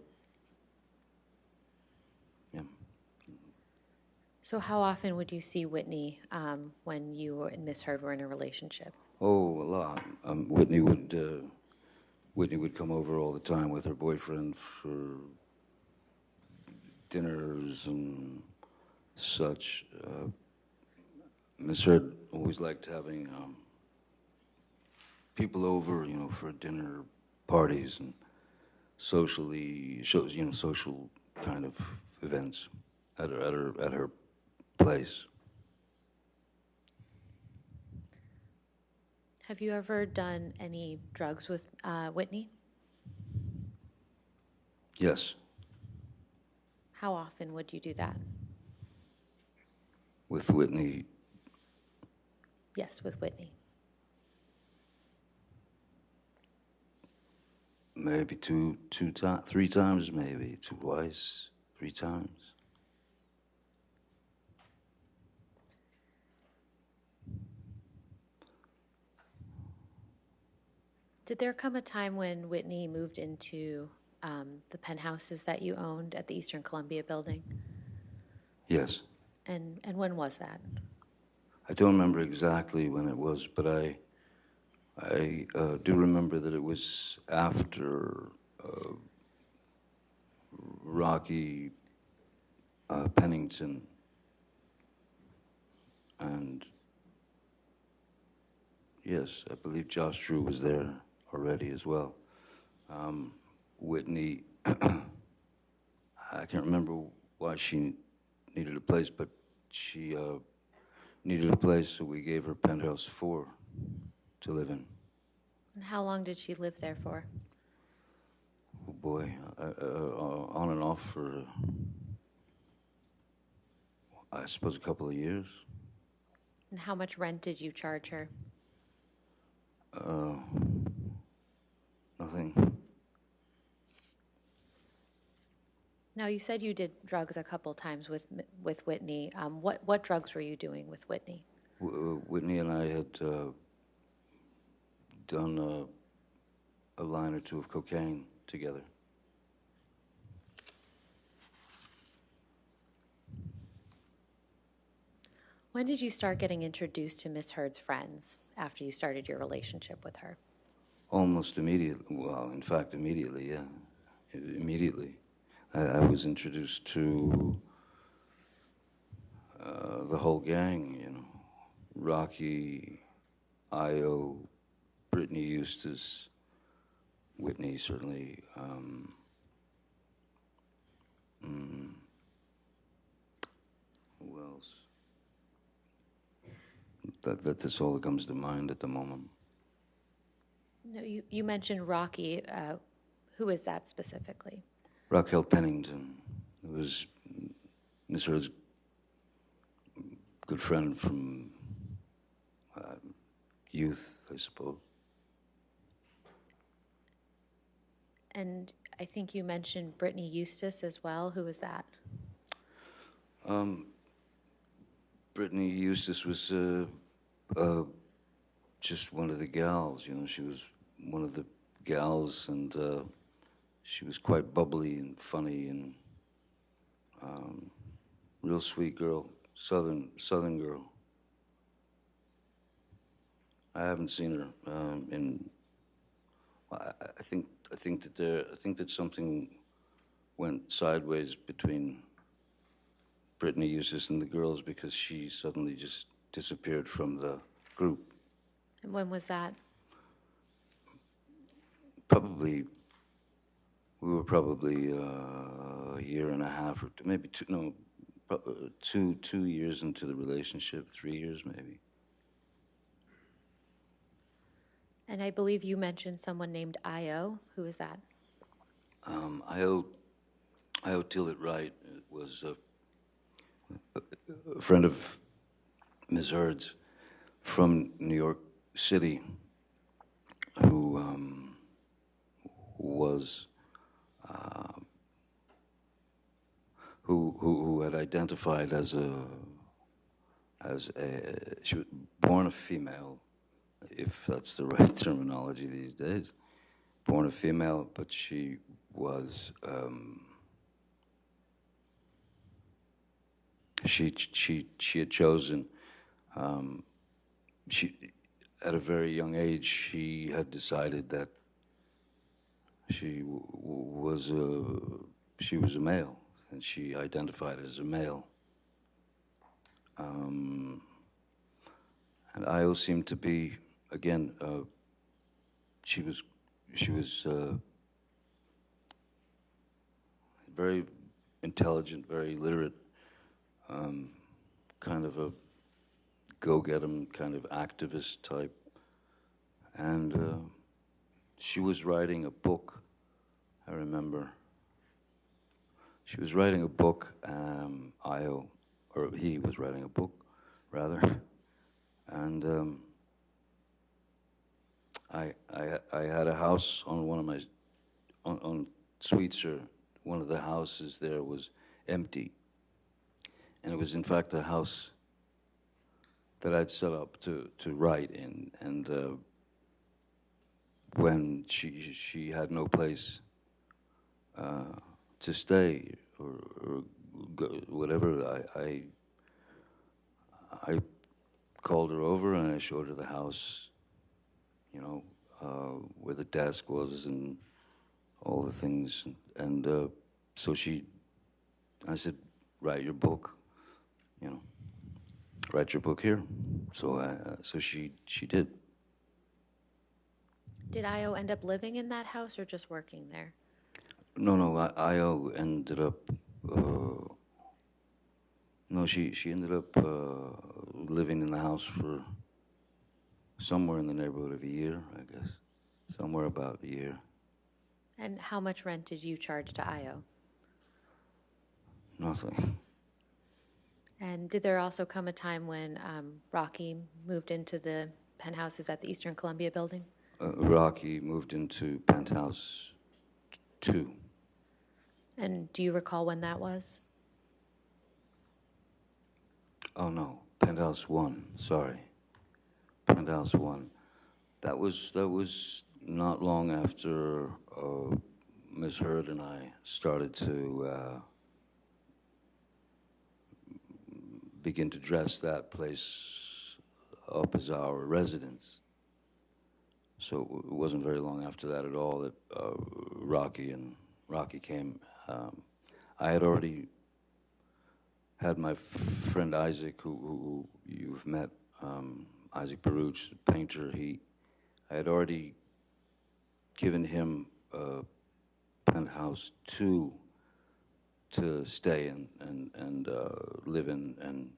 yeah. So how often would you see Whitney when you and Miss Heard were in a relationship? Oh, a lot. Whitney would come over all the time with her boyfriend for dinners and such. Miss Heard always liked having people over, for dinner parties and social kind of events at her place. Have you ever done any drugs with Whitney? Yes, How often would you do that? with Whitney. Yes, with Whitney. Maybe three times, maybe twice, 3 times. Did there come a time when Whitney moved into the penthouses that you owned at the Eastern Columbia building? Yes. And when was that? I don't remember exactly when it was, but I do remember that it was after Rocky Pennington and yes, I believe Josh Drew was there already as well. Whitney, I can't remember why she needed a place, but she needed a place, so we gave her penthouse 4 to live in. And how long did she live there for? Oh boy, on and off for, I suppose, a couple of years. And how much rent did you charge her? Nothing. Now, you said you did drugs a couple times with Whitney. What drugs were you doing with Whitney? Whitney and I had done a line or two of cocaine together. When did you start getting introduced to Miss Heard's friends after you started your relationship with her? Almost immediately. Well, in fact, immediately, yeah. Immediately. I was introduced to the whole gang, you know. Rocky, Io, Brittany Eustace, Whitney, certainly. Who else? That's all that comes to mind at the moment. No, you mentioned Rocky. Who is that specifically? Raquel Pennington. It was Miss Heard's good friend from youth, I suppose. And I think you mentioned Brittany Eustace as well. Who is that? Brittany Eustace was just one of the gals, you know. She was one of the gals, and she was quite bubbly and funny and real sweet girl, southern girl. I haven't seen her in. I think that something went sideways between Brittany Eustace and the girls because she suddenly just disappeared from the group. And when was that? We were probably a year and a half or maybe 2 years into the relationship, 3 years maybe. And I believe you mentioned someone named Io. Who is that? Io Tillett Wright was a friend of Ms. Heard's from New York City who was who had identified as she was born a female, if that's the right terminology these days, born a female, but she was she had chosen she at a very young age she had decided that she was a male, and she identified as a male. And Io seemed to be, again, she was very intelligent, very literate, kind of a go-get-'em kind of activist type. And she was writing a book, I remember. She was writing a book, Io, or he was writing a book, rather. And I had a house on one of my, on Sweetser, one of the houses there was empty. And it was in fact a house that I'd set up to write in. And when she had no place to stay or whatever. I called her over and I showed her the house, you know, where the desk was and all the things. And so I said, write your book, you know, write your book here. So she did. Did Io end up living in that house or just working there? No, Io ended up, no, she ended up living in the house for somewhere in the neighborhood of a year, I guess. Somewhere about a year. And how much rent did you charge to Io? Nothing. And did there also come a time when Rocky moved into the penthouses at the Eastern Columbia building? Rocky moved into penthouse 2. And do you recall when that was? Oh no, penthouse 1. Sorry, penthouse 1. That was not long after Ms. Heard and I started to begin to dress that place up as our residence. So it wasn't very long after that at all that Rocky came. I had already had my friend Isaac, who you've met, Isaac Baruch, painter. I had already given him penthouse 2 to stay in and live in and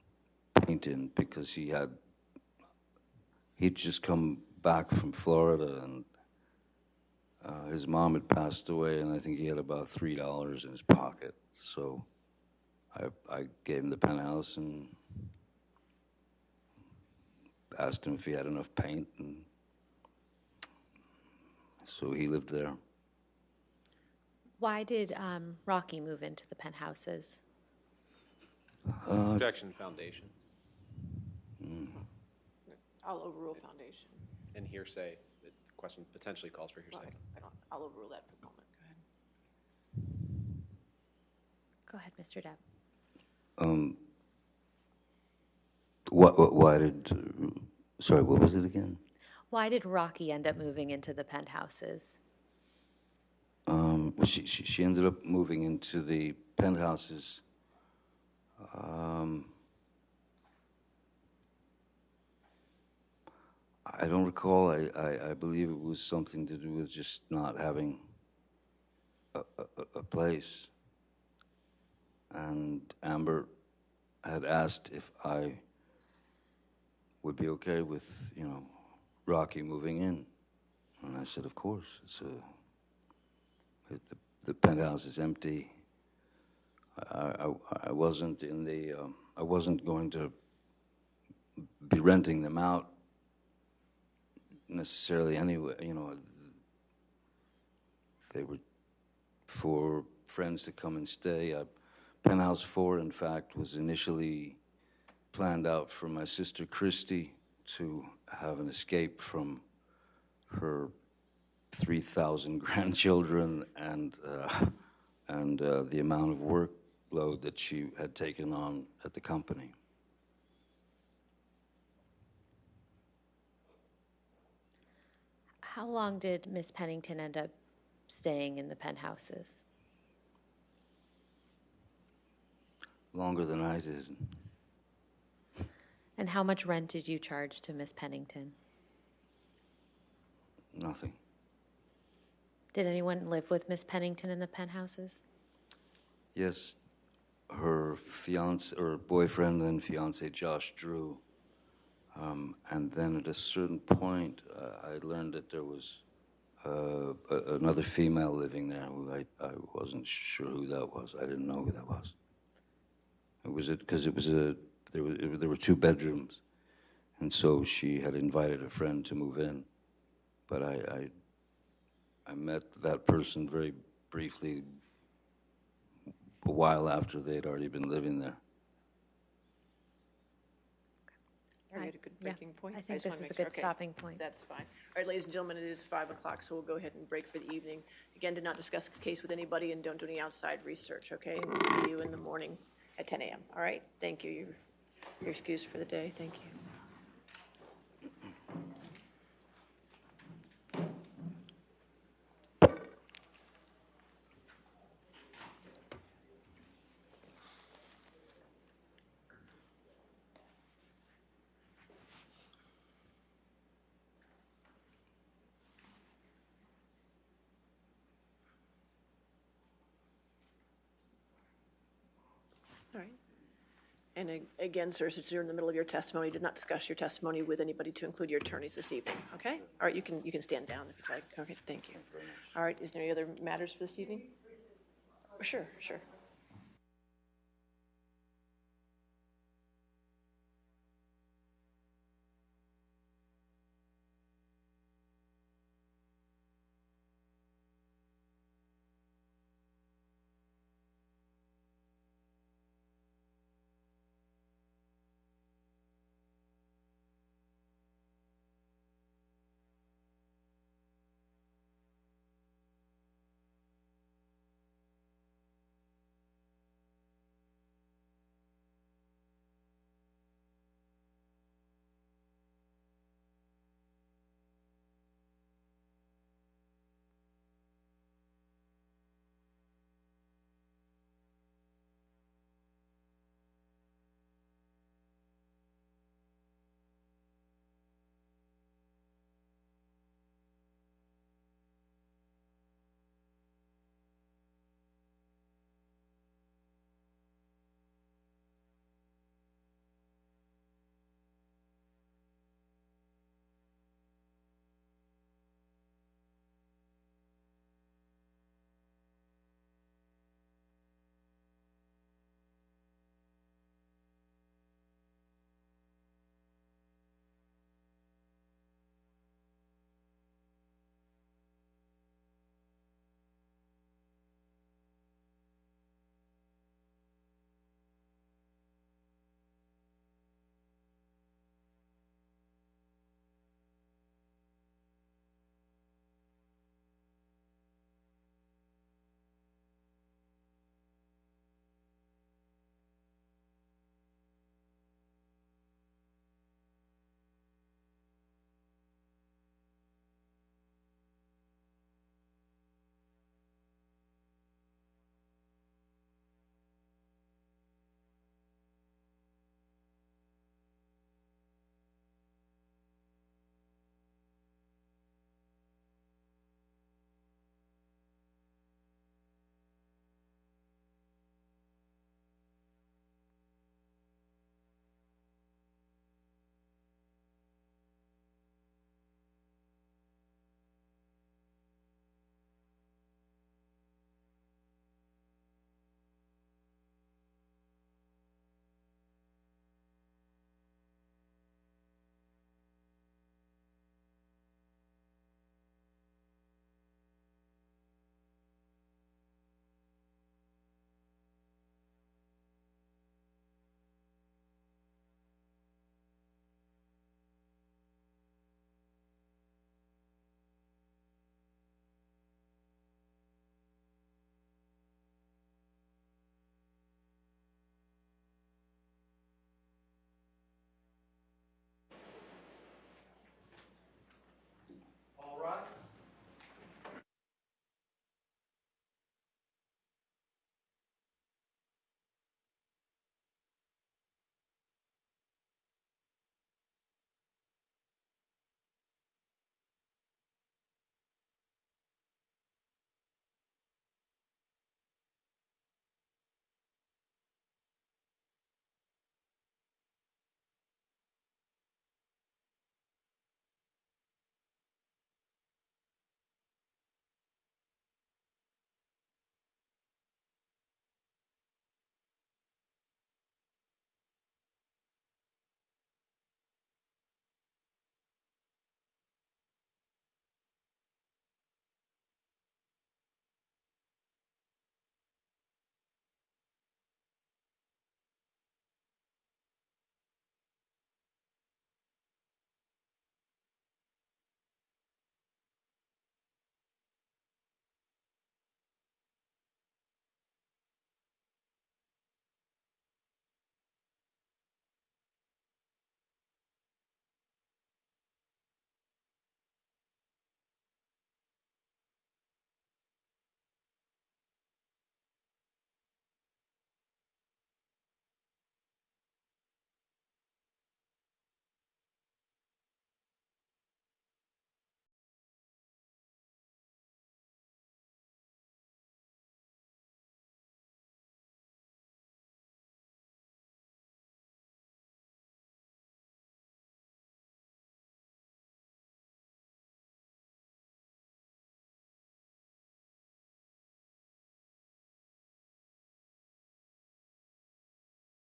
paint in, because he'd just come back from Florida and his mom had passed away, and I think he had about $3 in his pocket. So I gave him the penthouse and asked him if he had enough paint, and so he lived there. Why did Rocky move into the penthouses? Objection, foundation, I'll overrule foundation. and hearsay. The question potentially calls for hearsay. I'll overrule that for the moment. Go ahead. Go ahead, Mr. Depp. Why did, sorry, what was it again? Why did Rocky end up moving into the penthouses? Well, she ended up moving into the penthouses. I don't recall. I believe it was something to do with just not having a place. And Amber had asked if I would be okay with, you know, Rocky moving in. And I said, of course. The penthouse is empty. I wasn't in the, I wasn't going to be renting them out necessarily anyway, you know. They were for friends to come and stay. Penthouse 4, in fact, was initially planned out for my sister Christy to have an escape from her 3,000 grandchildren and the amount of workload that she had taken on at the company. How long did Miss Pennington end up staying in the penthouses? Longer than I did. And how much rent did you charge to Miss Pennington? Nothing. Did anyone live with Miss Pennington in the penthouses? Yes, her fiance or boyfriend and fiance Josh Drew. And then at a certain point, I learned that there was another female living there who I wasn't sure who that was. I didn't know who that was. It was because there were 2 bedrooms, and so she had invited a friend to move in. But I met that person very briefly a while after they'd already been living there. Are you at a good breaking point? I think just wanna this is a make sure. good Okay, stopping point. That's fine. All right, ladies and gentlemen, it is 5 o'clock, so we'll go ahead and break for the evening. Again, do not discuss the case with anybody and don't do any outside research, okay? And we'll see you in the morning. at 10 a.m., all right? Thank you. You're excused for the day. Thank you. All right. And again, sir, since you're in the middle of your testimony, did not discuss your testimony with anybody to include your attorneys this evening, okay? All right, you can stand down if you'd like. Okay, thank you. All right, is there any other matters for this evening? Sure, sure.